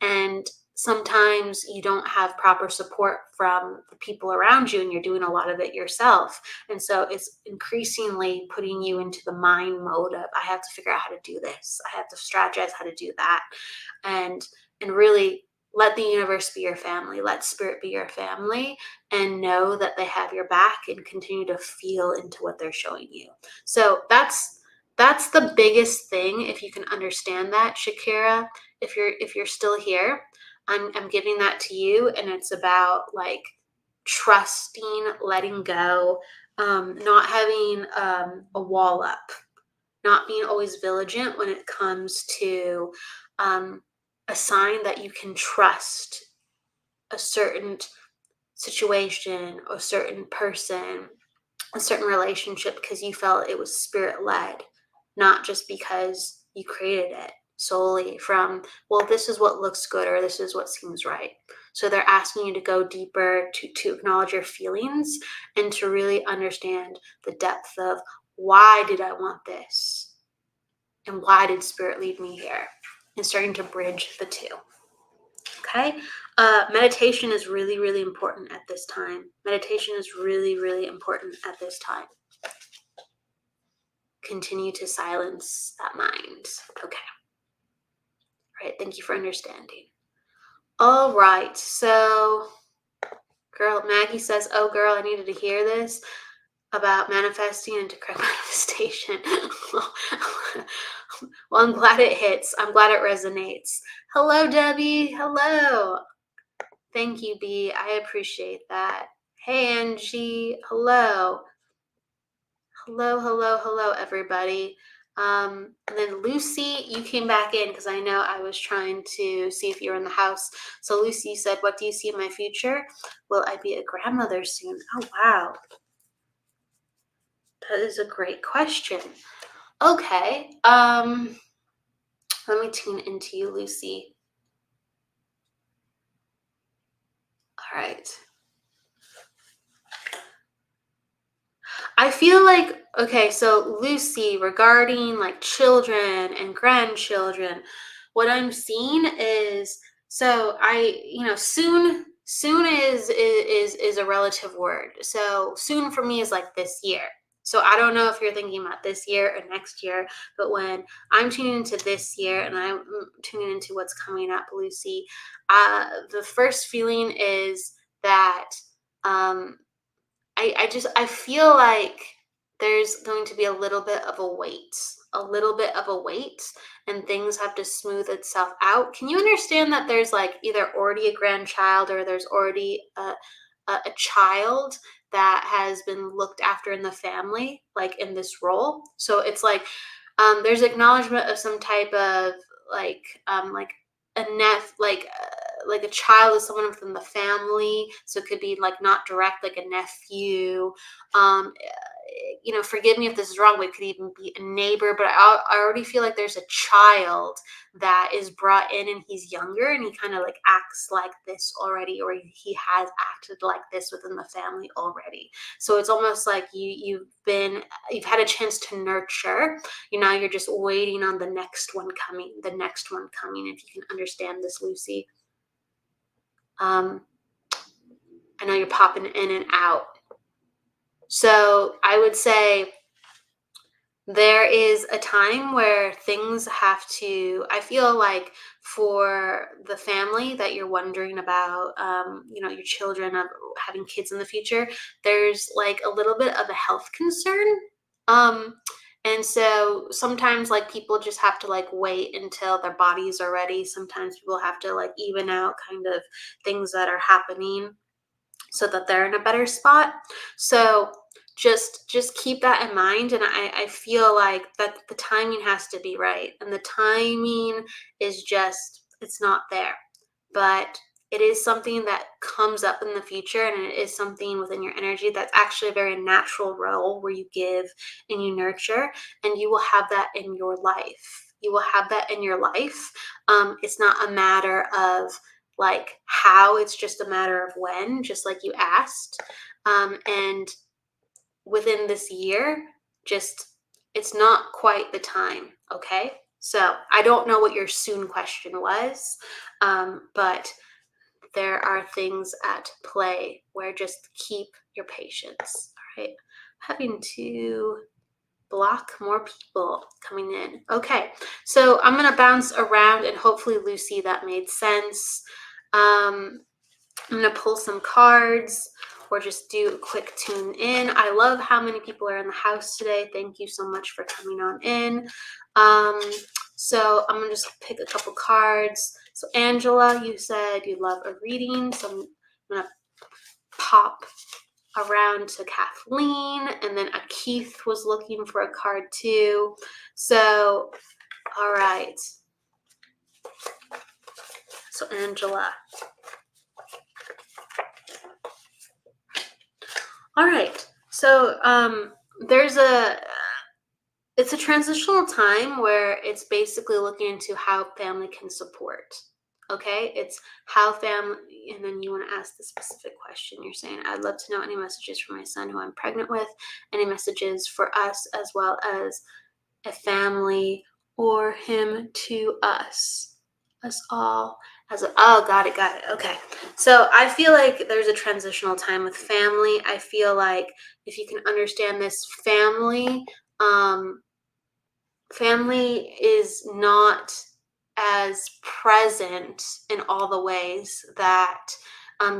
And sometimes you don't have proper support from the people around you, and you're doing a lot of it yourself. And so it's increasingly putting you into the mind mode of, I have to figure out how to do this. I have to strategize how to do that. And really let the universe be your family, let spirit be your family, and know that they have your back, and continue to feel into what they're showing you. So that's the biggest thing. If you can understand that, Shakira, if you're still here, I'm giving that to you, and it's about like trusting, letting go, not having a wall up, not being always vigilant when it comes to a sign that you can trust a certain situation, a certain person, a certain relationship, because you felt it was spirit led, not just because you created it solely from, well, this is what looks good or this is what seems right. So they're asking you to go deeper, to acknowledge your feelings, and to really understand the depth of, why did I want this? And why did spirit lead me here? And starting to bridge the two. Okay. Meditation is really, really important at this time. Meditation is really, really important at this time. continue to silence that mind. Okay. All right. Thank you for understanding. All right. So, girl, Maggie says, oh, girl, I needed to hear this about manifesting into correct manifestation. Well, I'm glad it hits. I'm glad it resonates. Hello, Debbie. Hello. Thank you, B. I appreciate that. Hey, Angie. Hello. Hello, everybody. And then Lucy, you came back in because I know I was trying to see if you were in the house. So Lucy said, what do you see in my future? Will I be a grandmother soon? Oh, wow. That is a great question. Okay. Let me tune into you, Lucy. All right. I feel like, okay, so Lucy, regarding like children and grandchildren, what I'm seeing is, so soon is a relative word. So soon for me is like this year. So I don't know if you're thinking about this year or next year, but when I'm tuning into this year and I'm tuning into what's coming up, Lucy, the first feeling is that I feel like there's going to be a little bit of a wait, and things have to smooth itself out. Can you understand that there's like either already a grandchild or there's already a child that has been looked after in the family, like in this role? So it's like there's acknowledgement of some type of like a like a child is someone within the family, so it could be like not direct, like a nephew. Forgive me if this is wrong, but it could even be a neighbor. But I already feel like there's a child that is brought in and he's younger and he kind of like acts like this already, or he has acted like this within the family already. So it's almost like you've had a chance to nurture. You're just waiting on the next one coming, if you can understand this, Lucy. I know you're popping in and out. So I would say there is a time where things have to, I feel like for the family that you're wondering about, your children of having kids in the future, there's like a little bit of a health concern. And so sometimes like people just have to like wait until their bodies are ready. Sometimes people have to like even out kind of things that are happening so that they're in a better spot. So just keep that in mind. And I feel like that the timing has to be right. And the timing is just, it's not there. But it is something that comes up in the future, and it is something within your energy that's actually a very natural role where you give and you nurture, and you will have that in your life. It's not a matter of like how, it's just a matter of when, just like you asked. And within this year, it's not quite the time. Okay. So I don't know what your soon question was, but there are things at play where just keep your patience. All right. Having to block more people coming in. Okay. So I'm going to bounce around, and hopefully, Lucy, that made sense. I'm going to pull some cards or just do a quick tune in. I love how many people are in the house today. Thank you so much for coming on in. So I'm going to just pick a couple cards. So Angela, you said you love a reading. So I'm going to pop around to Kathleen, and then a Keith was looking for a card too. So, all right. So Angela. All right. So it's a transitional time where it's basically looking into how family can support. Okay, it's how family, and then you want to ask the specific question. You're saying, I'd love to know any messages for my son who I'm pregnant with, any messages for us as well as a family, or him to us all got it. Okay. So I feel like there's a transitional time with family. I feel like if you can understand this family, family is not as present in all the ways that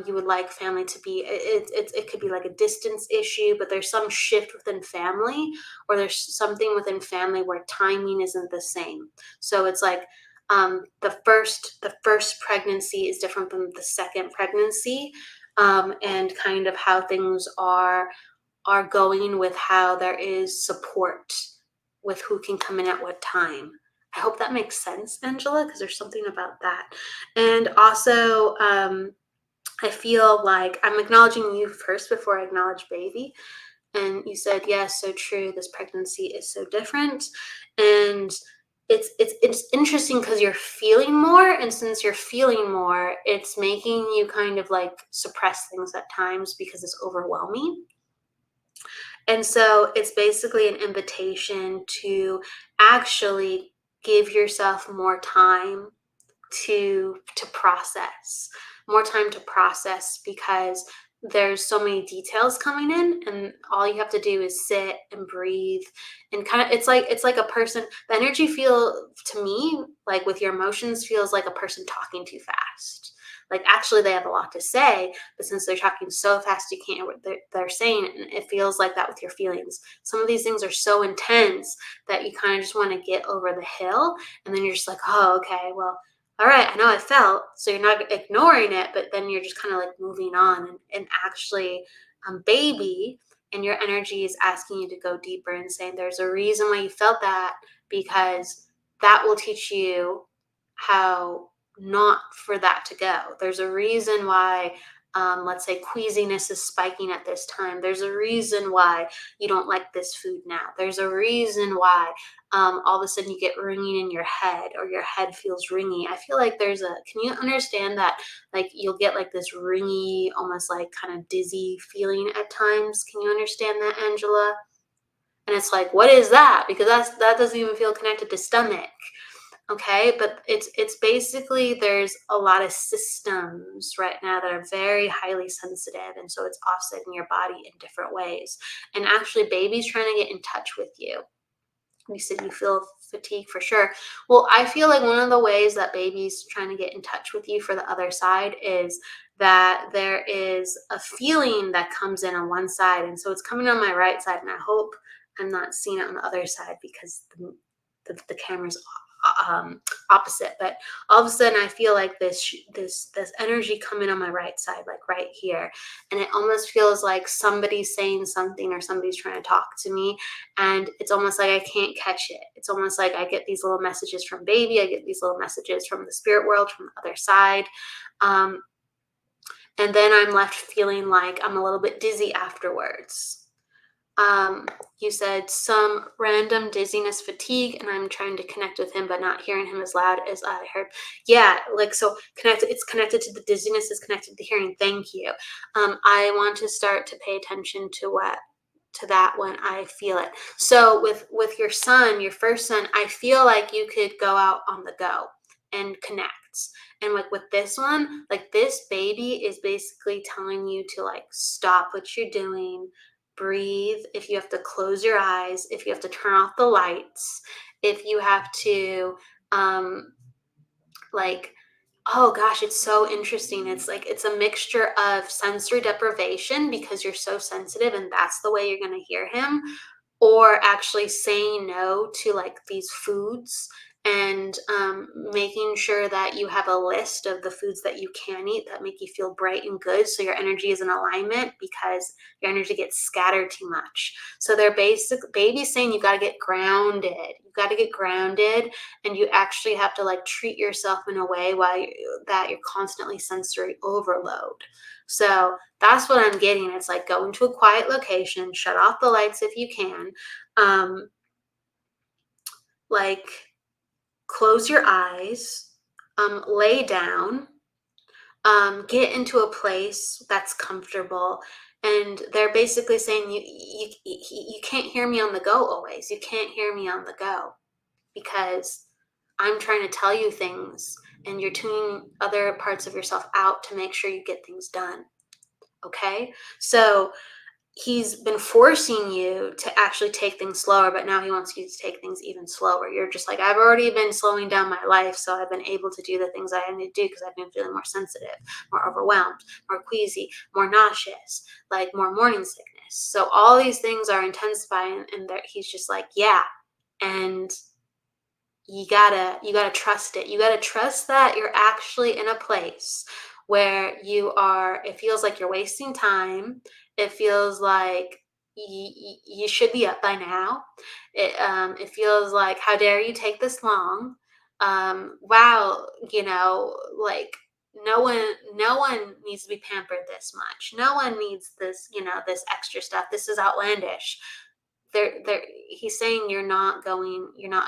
you would like family to be. It could be like a distance issue, but there's some shift within family, or there's something within family where timing isn't the same. So it's like the first pregnancy is different from the second pregnancy, and kind of how things are going with how there is support with who can come in at what time. I hope that makes sense, Angela, because there's something about that. And also, I feel like I'm acknowledging you first before I acknowledge baby. And you said, yes, so true. This pregnancy is so different. And it's interesting because you're feeling more. And since you're feeling more, it's making you kind of like suppress things at times because it's overwhelming. And so it's basically an invitation to actually give yourself more time to process, more time to process, because there's so many details coming in, and all you have to do is sit and breathe and kind of it's like a person, the energy feel to me like with your emotions feels like a person talking too fast. Like actually they have a lot to say, but since they're talking so fast you can't hear what they're saying, and it feels like that with your feelings. Some of these things are so intense that you kind of just want to get over the hill, and then you're just like, oh, okay, well, all right, I know I felt, so you're not ignoring it, but then you're just kind of like moving on, and actually, baby, and your energy is asking you to go deeper and saying there's a reason why you felt that, because that will teach you how not for that to go. There's a reason why, let's say, queasiness is spiking at this time. There's a reason why you don't like this food now. There's a reason why all of a sudden you get ringing in your head, or your head feels ringy. I feel like can you understand that? Like you'll get like this ringy, almost like kind of dizzy feeling at times. Can you understand that, Angela? And it's like, what is that? Because that doesn't even feel connected to stomach. Okay, but it's basically there's a lot of systems right now that are very highly sensitive, and so it's offsetting your body in different ways. And actually, baby's trying to get in touch with you. You said you feel fatigue for sure. Well, I feel like one of the ways that baby's trying to get in touch with you for the other side is that there is a feeling that comes in on one side, and so it's coming on my right side, and I hope I'm not seeing it on the other side because the camera's opposite. But all of a sudden I feel like this energy coming on my right side, like right here, and it almost feels like somebody's saying something, or somebody's trying to talk to me, and it's almost like I can't catch it. It's almost like I get these little messages from baby, I get these little messages from the spirit world, from the other side, um, and then I'm left feeling like I'm a little bit dizzy afterwards. You said some random dizziness, fatigue, and I'm trying to connect with him, but not hearing him as loud as I heard. Yeah, like so connected. It's connected to the dizziness. Is connected to hearing. Thank you. I want to start to pay attention to that when I feel it. So with your son, your first son, I feel like you could go out on the go and connect. And like with this one, like this baby is basically telling you to like stop what you're doing, breathe. If you have to close your eyes, if you have to turn off the lights, if you have to like, oh gosh, it's so interesting. It's like it's a mixture of sensory deprivation because you're so sensitive and that's the way you're going to hear him, or actually saying no to like these foods, and making sure that you have a list of the foods that you can eat that make you feel bright and good, so your energy is in alignment, because your energy gets scattered too much. So they're baby's saying you got to get grounded. You got to get grounded, and you actually have to like treat yourself in a way that you're constantly sensory overload. So that's what I'm getting. It's like go into a quiet location, shut off the lights if you can, like close your eyes, lay down, get into a place that's comfortable. And they're basically saying you can't hear me on the go always. You can't hear me on the go because I'm trying to tell you things, and you're tuning other parts of yourself out to make sure you get things done. Okay, so he's been forcing you to actually take things slower, but now he wants you to take things even slower. You're just like, I've already been slowing down my life, so I've been able to do the things I need to do because I've been feeling more sensitive, more overwhelmed, more queasy, more nauseous, like more morning sickness. So all these things are intensifying, and he's just like, yeah. And you gotta trust it. You gotta trust that you're actually in a place where it feels like you're wasting time. It feels like you should be up by now. It feels like, how dare you take this long? Wow, like no one needs to be pampered this much. No one needs this, this extra stuff. This is outlandish. There He's saying you're not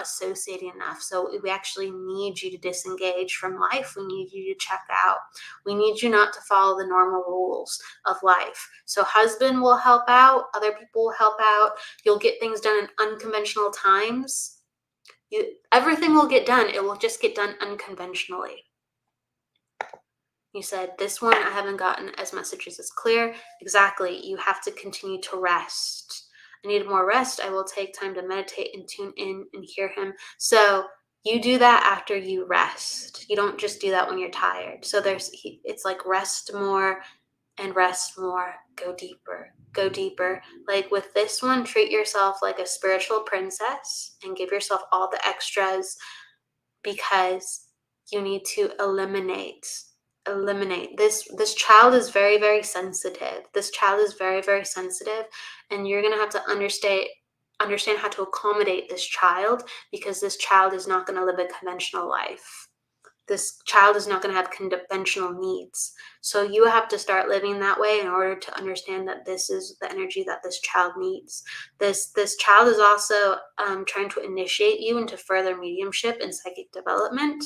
associating enough, so we actually need you to disengage from life. We need you to check out. We need you not to follow the normal rules of life. So husband will help out, other people will help out, you'll get things done in unconventional times. Everything will get done, it will just get done unconventionally. You said, this one I haven't gotten as messages as clear. Exactly. You have to continue to rest. I need more rest. I will take time to meditate and tune in and hear him. So you do that after you rest. You don't just do that when you're tired. So it's like rest more and rest more. Go deeper. Go deeper. Like with this one, treat yourself like a spiritual princess and give yourself all the extras, because you need to eliminate this child is very, very sensitive. This child is very, very sensitive, and you're going to have to understand how to accommodate this child, because this child is not going to live a conventional life. This child is not going to have conventional needs. So you have to start living that way in order to understand that this is the energy that this child needs. This child is also trying to initiate you into further mediumship and psychic development,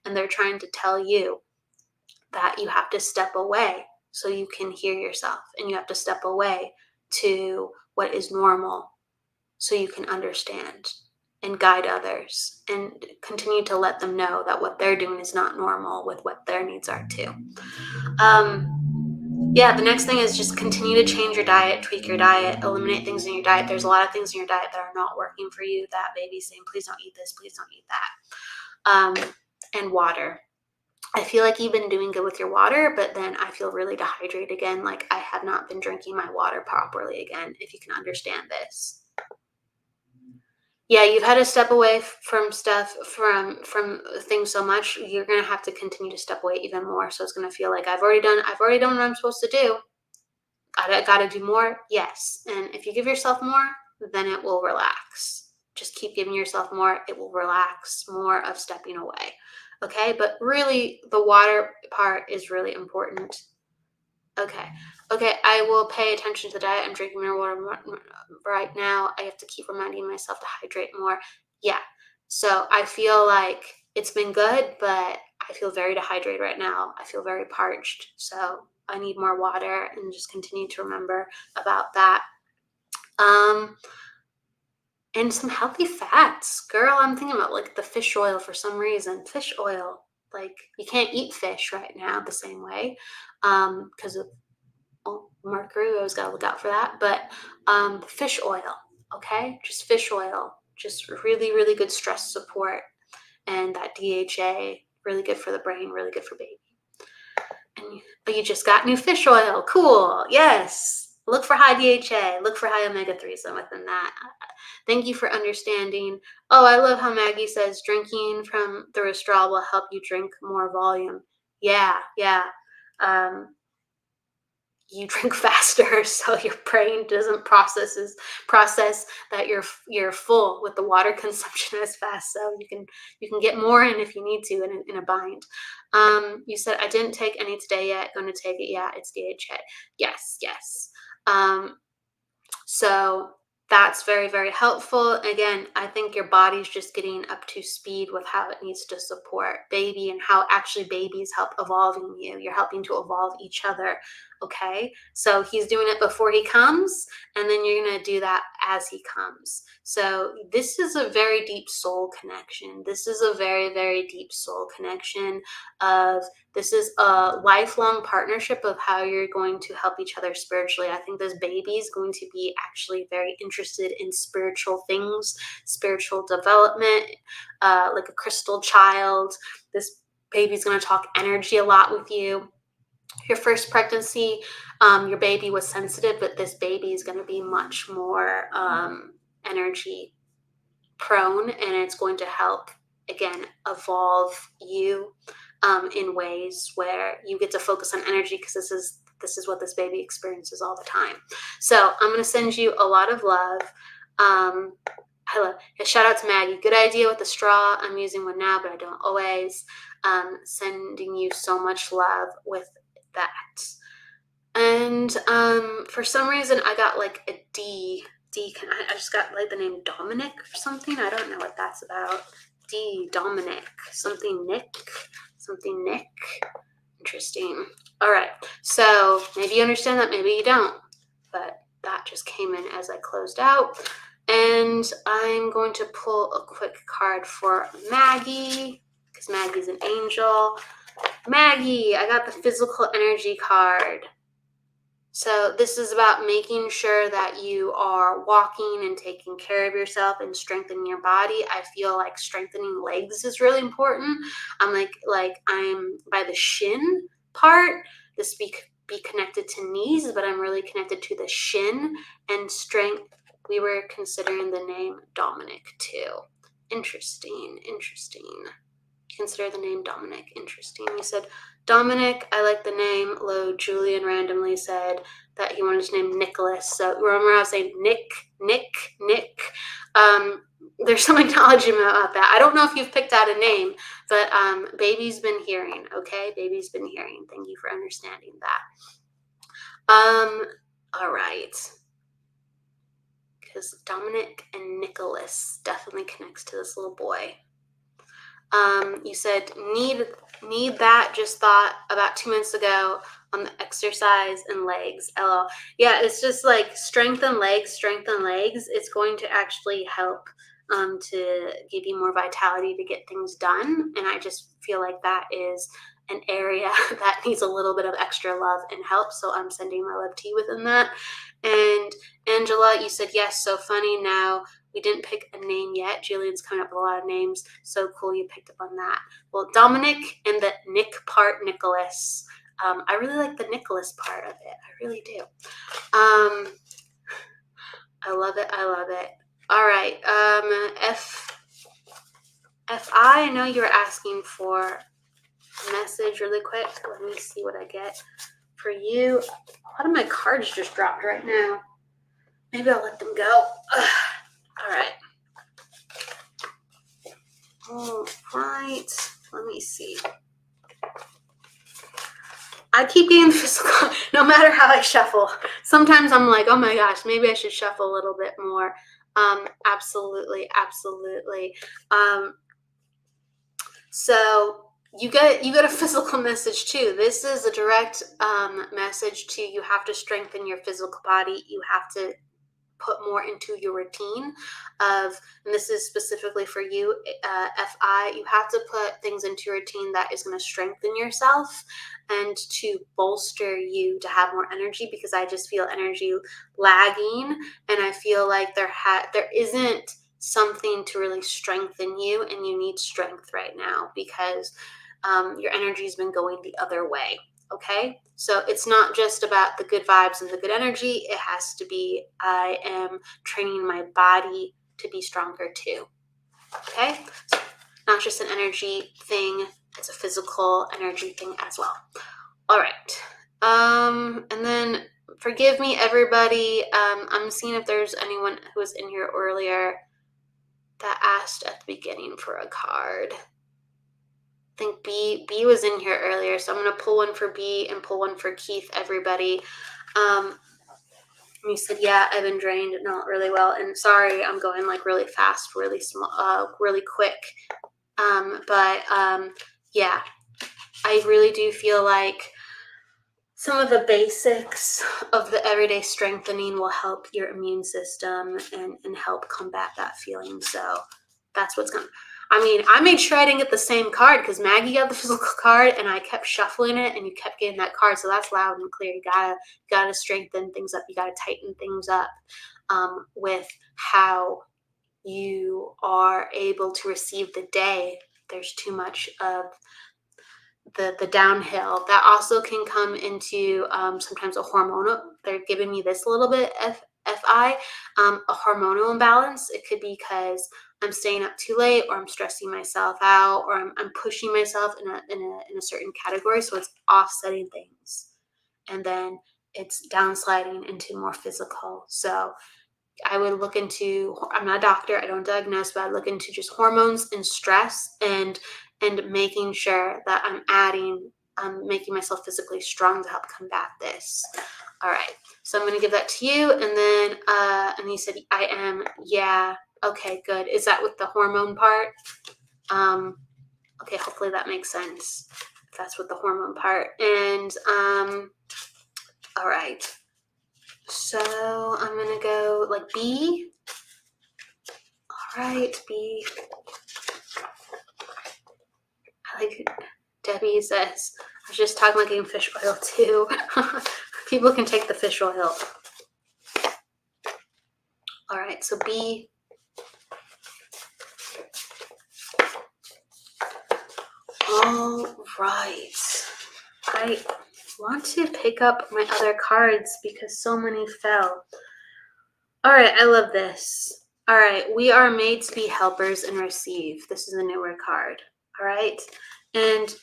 and they're trying to tell you that you have to step away so you can hear yourself, and you have to step away to what is normal so you can understand and guide others and continue to let them know that what they're doing is not normal with what their needs are too. The next thing is just continue to change your diet, tweak your diet, eliminate things in your diet. There's a lot of things in your diet that are not working for you, that baby's saying, please don't eat this, please don't eat that. And water. I feel like you've been doing good with your water, but then I feel really dehydrated again. Like I have not been drinking my water properly again, if you can understand this. Yeah, you've had to step away from stuff, from things so much. You're going to have to continue to step away even more. So it's going to feel like I've already done what I'm supposed to do. I got to do more. Yes. And if you give yourself more, then it will relax. Just keep giving yourself more. It will relax. More of stepping away. Okay, but really the water part is really important. Okay, I will pay attention to the diet. I'm drinking mineral water right now. I have to keep reminding myself to hydrate more. Yeah, so I feel like it's been good, but I feel very dehydrated right now. I feel very parched, so I need more water, and just continue to remember about that. And some healthy fats. Girl, I'm thinking about like the fish oil for some reason. Fish oil. Like you can't eat fish right now the same way because of mercury. We always got to look out for that. But fish oil, okay? Just fish oil. Just really, really good stress support. And that DHA, really good for the brain, really good for baby. And you just got new fish oil. Cool. Yes. Look for high DHA. Look for high omega-3s within that. Thank you for understanding. Oh, I love how Maggie says drinking through a straw will help you drink more volume. Yeah. You drink faster, so your brain doesn't process that you're full with the water consumption as fast. So you can get more in if you need to in a bind. You said I didn't take any today yet. Going to take it. Yeah, it's DHA. Yes. So that's very, very helpful. Again, I think your body's just getting up to speed with how it needs to support baby, and how actually babies help evolving you. You're helping to evolve each other Okay, so he's doing it before he comes, and then you're going to do that as he comes. So this is a very deep soul connection. This is a very, very deep soul connection of this is a lifelong partnership of how you're going to help each other spiritually. I think this baby is going to be actually very interested in spiritual things, spiritual development, like a crystal child. This baby's going to talk energy a lot with you. Your first pregnancy, your baby was sensitive, but this baby is going to be much more energy prone, and it's going to help, again, evolve you in ways where you get to focus on energy, because this is what this baby experiences all the time. So I'm going to send you a lot of love. Hello. Shout out to Maggie. Good idea with the straw. I'm using one now, but I don't always. Sending you so much love with that. And for some reason I got like a D. I just got like the name Dominic or something. I don't know what that's about. Dominic. Something Nick. Interesting. All right. So maybe you understand that, maybe you don't. But that just came in as I closed out. And I'm going to pull a quick card for Maggie, because Maggie's an angel. Maggie, I got the physical energy card. So this is about making sure that you are walking and taking care of yourself and strengthening your body. I feel like strengthening legs is really important. I'm like I'm by the shin part. This be connected to knees, but I'm really connected to the shin and strength. We were considering the name Dominic too. Interesting. Consider the name Dominic. Interesting. You said Dominic, I like the name. Lo, Julian randomly said that he wanted to name Nicholas. So remember I was saying Nick. There's some acknowledgement about that. I don't know if you've picked out a name, but baby's been hearing, okay? Baby's been hearing. Thank you for understanding that. All right. Because Dominic and Nicholas definitely connects to this little boy. You said need that, just thought about 2 minutes ago on the exercise and legs. LOL. Yeah, it's just like strengthen legs. It's going to actually help to give you more vitality to get things done. And I just feel like that is an area that needs a little bit of extra love and help. So I'm sending my love to you within that. And Angela, you said yes, so funny. Now we didn't pick a name yet. Julian's coming up with a lot of names. So cool you picked up on that. Well, Dominic and the Nick part, Nicholas. I really like the Nicholas part of it. I really do. I love it. All right. I know you were asking for a message really quick. Let me see what I get for you. A lot of my cards just dropped right now. Maybe I'll let them go. All right. All right. Let me see. I keep getting physical no matter how I shuffle. Sometimes I'm like, oh my gosh, maybe I should shuffle a little bit more. Absolutely. So you get a physical message too. This is a direct message to you have to strengthen your physical body. You have to put more into your routine of, and this is specifically for you, FI, you have to put things into your routine that is going to strengthen yourself and to bolster you to have more energy, because I just feel energy lagging, and I feel like there isn't something to really strengthen you, and you need strength right now because your energy's been going the other way. Okay, so it's not just about the good vibes and the good energy. It has to be, I am training my body to be stronger too. Okay, so not just an energy thing, it's a physical energy thing as well. All right, and then forgive me, everybody. I'm seeing if there's anyone who was in here earlier that asked at the beginning for a card. I think B was in here earlier, so I'm going to pull one for B and pull one for Keith, everybody. You said, yeah, I've been drained, not really well, and sorry, I'm going like really fast, really small, really quick. But yeah, I really do feel like some of the basics of the everyday strengthening will help your immune system and help combat that feeling. So that's what's going to, I mean, I made sure I didn't get the same card because Maggie got the physical card and I kept shuffling it and you kept getting that card. So that's loud and clear. You gotta strengthen things up. You gotta tighten things up with how you are able to receive the day. There's too much of the downhill that also can come into sometimes a hormonal. They're giving me this a little bit fi a hormonal imbalance. It could be because I'm staying up too late, or I'm stressing myself out, or I'm pushing myself in a certain category, so it's offsetting things, and then it's downsliding into more physical. So I would look into, I'm not a doctor, I don't diagnose, but I look into just hormones and stress and making sure that I'm making myself physically strong to help combat this. All right. So I'm going to give that to you. And then, and you said, I am, yeah. Okay, good. Is that with the hormone part? Okay, hopefully that makes sense. That's with the hormone part. And, all right. So I'm going to go like B. All right, B. I like Debbie says, I was just talking about getting fish oil too. People can take the fish oil. All right, so B. All right. I want to pick up my other cards because so many fell. All right, I love this. All right, we are made to be helpers and receive. This is a newer card. All right, and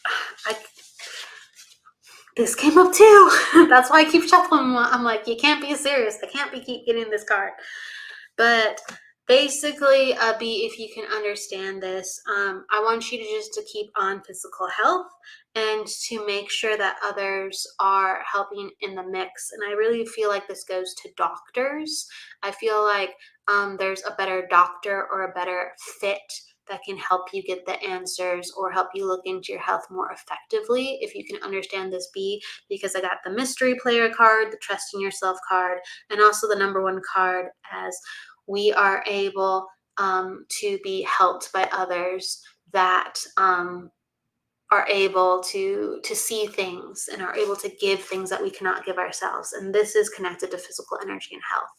this came up too. That's why I keep shuffling. I'm like, you can't be serious. I can't keep getting this card. But basically, B, if you can understand this, I want you to just to keep on physical health and to make sure that others are helping in the mix. And I really feel like this goes to doctors. I feel like there's a better doctor or a better fit that can help you get the answers or help you look into your health more effectively if you can understand this B, because I got the mystery player card, the trust in yourself card, and also the number one card as we are able to be helped by others that are able to see things and are able to give things that we cannot give ourselves. And this is connected to physical energy and health.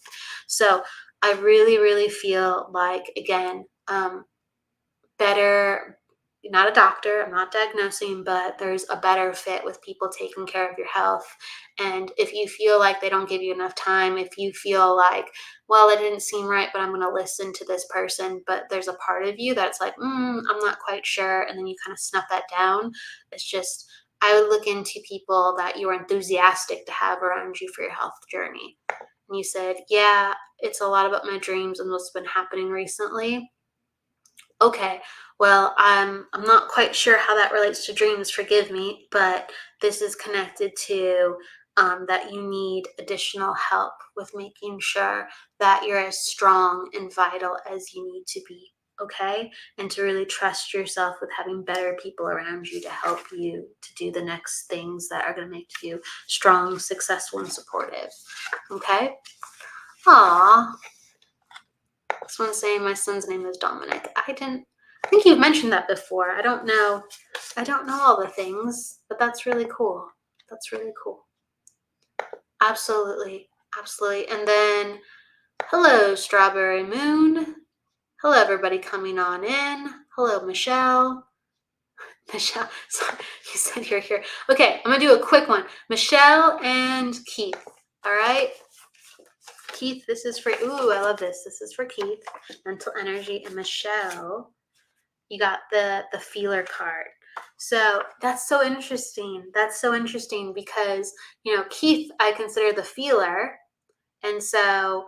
So I really, really feel like, again, better, not a doctor, I'm not diagnosing, but there's a better fit with people taking care of your health. And if you feel like they don't give you enough time, if you feel like, well, it didn't seem right, but I'm going to listen to this person, but there's a part of you that's like, I'm not quite sure. And then you kind of snuff that down. It's just, I would look into people that you are enthusiastic to have around you for your health journey. And you said, yeah, it's a lot about my dreams and what's been happening recently. Okay, well, I'm not quite sure how that relates to dreams, forgive me, but this is connected to that you need additional help with making sure that you're as strong and vital as you need to be, okay? And to really trust yourself with having better people around you to help you to do the next things that are going to make you strong, successful, and supportive, okay? Aw. Someone's saying my son's name is Dominic. I think you've mentioned that before. I don't know all the things, but that's really cool. That's really cool. Absolutely. Absolutely. And then, hello, Strawberry Moon. Hello, everybody coming on in. Hello, Michelle. Michelle, sorry, you said you're here. Okay, I'm going to do a quick one. Michelle and Keith. All right. Keith, this is for, ooh, I love this. This is for Keith, mental energy, and Michelle, you got the feeler card. So that's so interesting. That's so interesting because, Keith, I consider the feeler. And so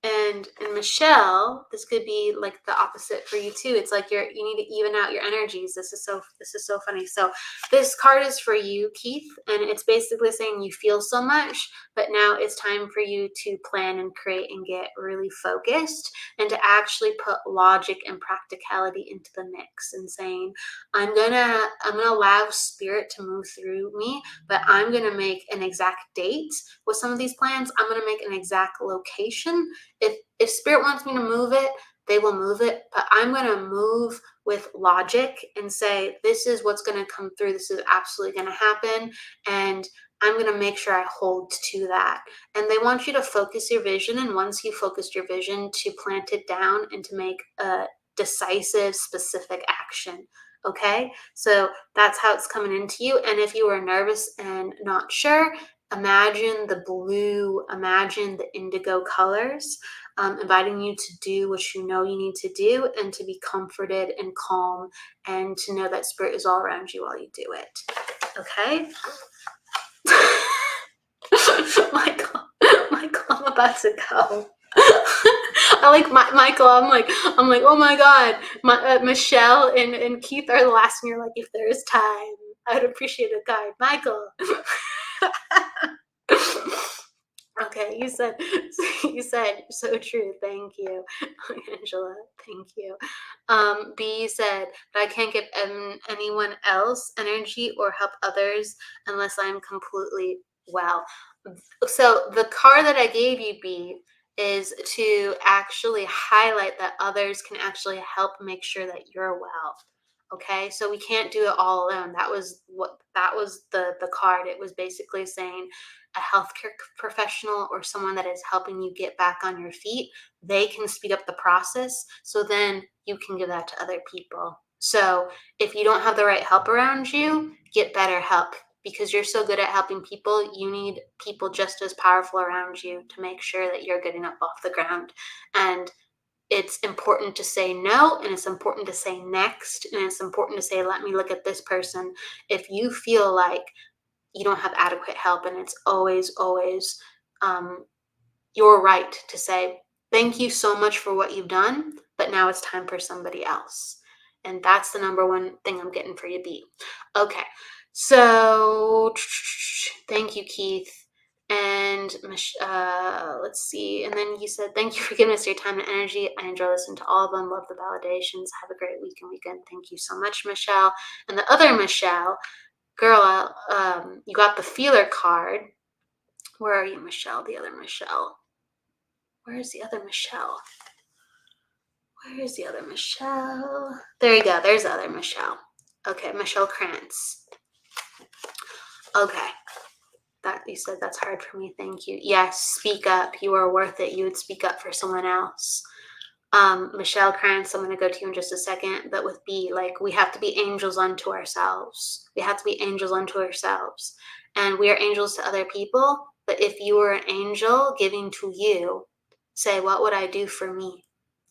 And Michelle, this could be like the opposite for you too. It's like you need to even out your energies. This is so funny. So this card is for you, Keith, and it's basically saying you feel so much, but now it's time for you to plan and create and get really focused and to actually put logic and practicality into the mix and saying, I'm gonna allow spirit to move through me, but I'm gonna make an exact date with some of these plans. I'm gonna make an exact location. If spirit wants me to move it, they will move it, but I'm going to move with logic and say, this is what's going to come through. This is absolutely going to happen. And I'm going to make sure I hold to that. And they want you to focus your vision. And once you focused your vision, to plant it down and to make a decisive, specific action. Okay. So that's how it's coming into you. And if you are nervous and not sure, imagine the blue, imagine the indigo colors, inviting you to do what you know you need to do and to be comforted and calm and to know that spirit is all around you while you do it. Okay? Michael, I'm about to go. I like Michael. I'm like, oh my God, Michelle and Keith are the last, and you're like, if there's time, I would appreciate a guide, Michael. Okay, you said so true. Thank you, Angela. Thank you. B said, but I can't give anyone else energy or help others unless I'm completely well. So the card that I gave you, B, is to actually highlight that others can actually help make sure that you're well. Okay, so we can't do it all alone. That was the card. It was basically saying a healthcare professional or someone that is helping you get back on your feet, they can speed up the process. So then you can give that to other people. So if you don't have the right help around you, get better help, because you're so good at helping people. You need people just as powerful around you to make sure that you're getting up off the ground. And it's important to say no, and it's important to say next, and it's important to say, let me look at this person. If you feel like you don't have adequate help, and it's always your right to say, thank you so much for what you've done, but now it's time for somebody else. And that's the number one thing I'm getting for you, B. Okay, so thank you, Keith. And let's see. And then you said, thank you for giving us your time and energy. I enjoy listening to all of them. Love the validations. Have a great week and weekend. Thank you so much, Michelle. And the other Michelle, girl, you got the feeler card. Where are you, Michelle? The other Michelle. Where is the other Michelle? Where is the other Michelle? There you go. There's the other Michelle. Okay, Michelle Krantz. Okay. That you said that's hard for me. Thank you. Yes, speak up. You are worth it. You would speak up for someone else. Michelle Krantz, I'm going to go to you in just a second. But with B, like, we have to be angels unto ourselves. We have to be angels unto ourselves. And we are angels to other people. But if you were an angel giving to you, say, what would I do for me?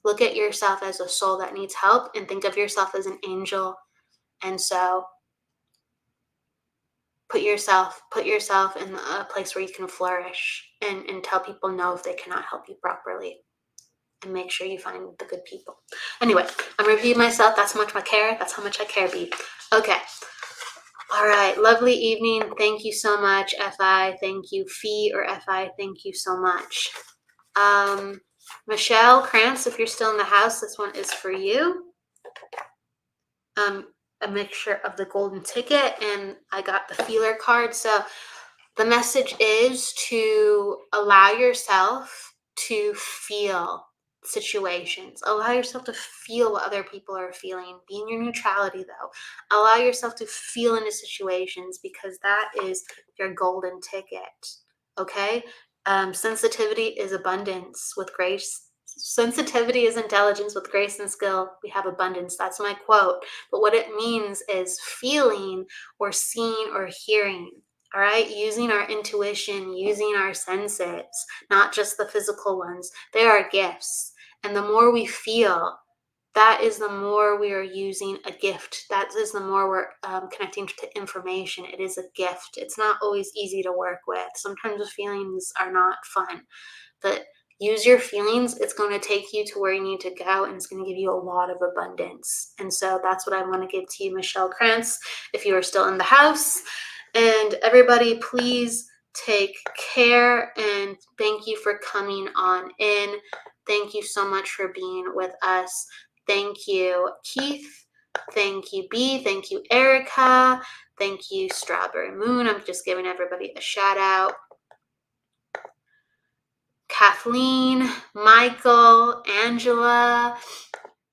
Look at yourself as a soul that needs help and think of yourself as an angel. And so put yourself in a place where you can flourish and tell people no if they cannot help you properly. And make sure you find the good people. Anyway, I'm repeating myself. That's how much I care. That's how much I care, B. Okay. All right. Lovely evening. Thank you so much, FI. Thank you, Fee or FI. Thank you so much. Michelle Krantz, if you're still in the house, this one is for you. A mixture of the golden ticket, and I got the feeler card. So the message is to allow yourself to feel situations. Allow yourself to feel what other people are feeling. Be in your neutrality, though. Allow yourself to feel into situations, because that is your golden ticket. Okay? Sensitivity is abundance with grace. Sensitivity is intelligence with grace and skill. We have abundance. That's my quote. But what it means is feeling or seeing or hearing. All right, using our intuition, using our senses, not just the physical ones. They are gifts. And the more we feel, that is the more we are using a gift. That is the more we're connecting to information. It is a gift. It's not always easy to work with. Sometimes the feelings are not fun. But use your feelings. It's going to take you to where you need to go, and it's going to give you a lot of abundance. And so that's what I want to give to you, Michelle Krantz, if you are still in the house. And everybody, please take care, and thank you for coming on in. Thank you so much for being with us. Thank you, Keith. Thank you, B. Thank you, Erica. Thank you, Strawberry Moon. I'm just giving everybody a shout out. Kathleen, Michael, Angela,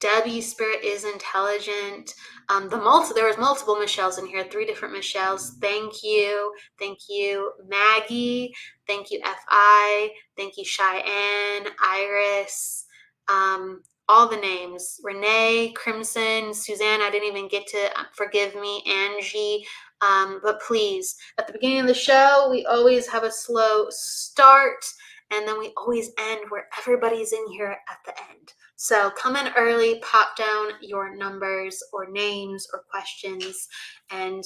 Debbie, Spirit is Intelligent. There was multiple Michelles in here, 3 different Michelles. Thank you. Thank you, Maggie. Thank you, FI. Thank you, Cheyenne, Iris. All the names, Renee, Crimson, Suzanne, I didn't even get to, forgive me, Angie. But please, at the beginning of the show, we always have a slow start, and then we always end where everybody's in here at the end. So come in early, pop down your numbers or names or questions, and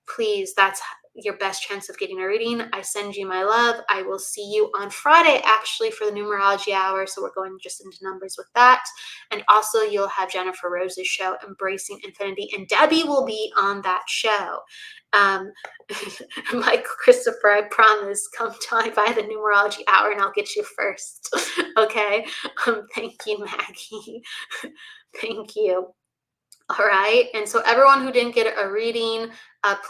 please, that's your best chance of getting a reading. I send you my love. I will see you on Friday, actually, for the numerology hour. So we're going just into numbers with that. And also, you'll have Jennifer Rose's show, Embracing Infinity, and Debbie will be on that show. Mike Christopher, I promise, come by the numerology hour and I'll get you first. Okay. Thank you, Maggie. Thank you. All right. And so everyone who didn't get a reading,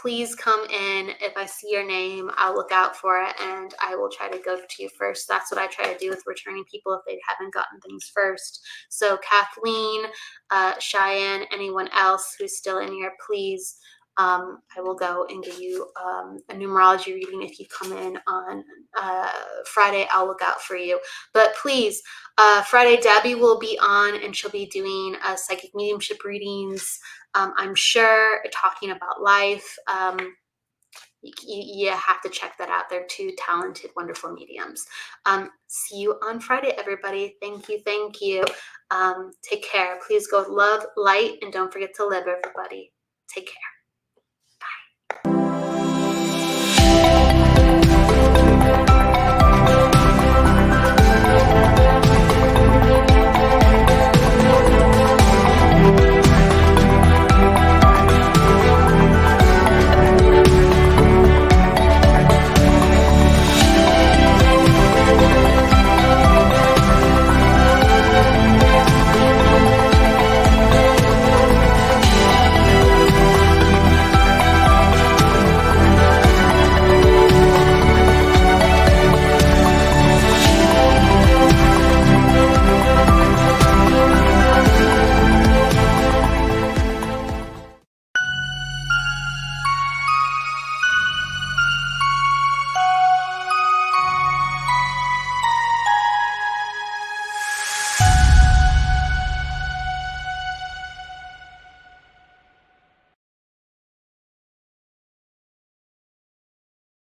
please come in. If I see your name, I'll look out for it and I will try to go to you first. That's what I try to do with returning people if they haven't gotten things first. So Kathleen, Cheyenne, anyone else who's still in here, please, I will go and give you a numerology reading. If you come in on Friday, I'll look out for you. But please, Friday, Debbie will be on and she'll be doing psychic mediumship readings. I'm sure, talking about life. You have to check that out. They're 2 talented, wonderful mediums. See you on Friday, everybody. Thank you. Thank you. Take care. Please go love, light, and don't forget to live, everybody. Take care.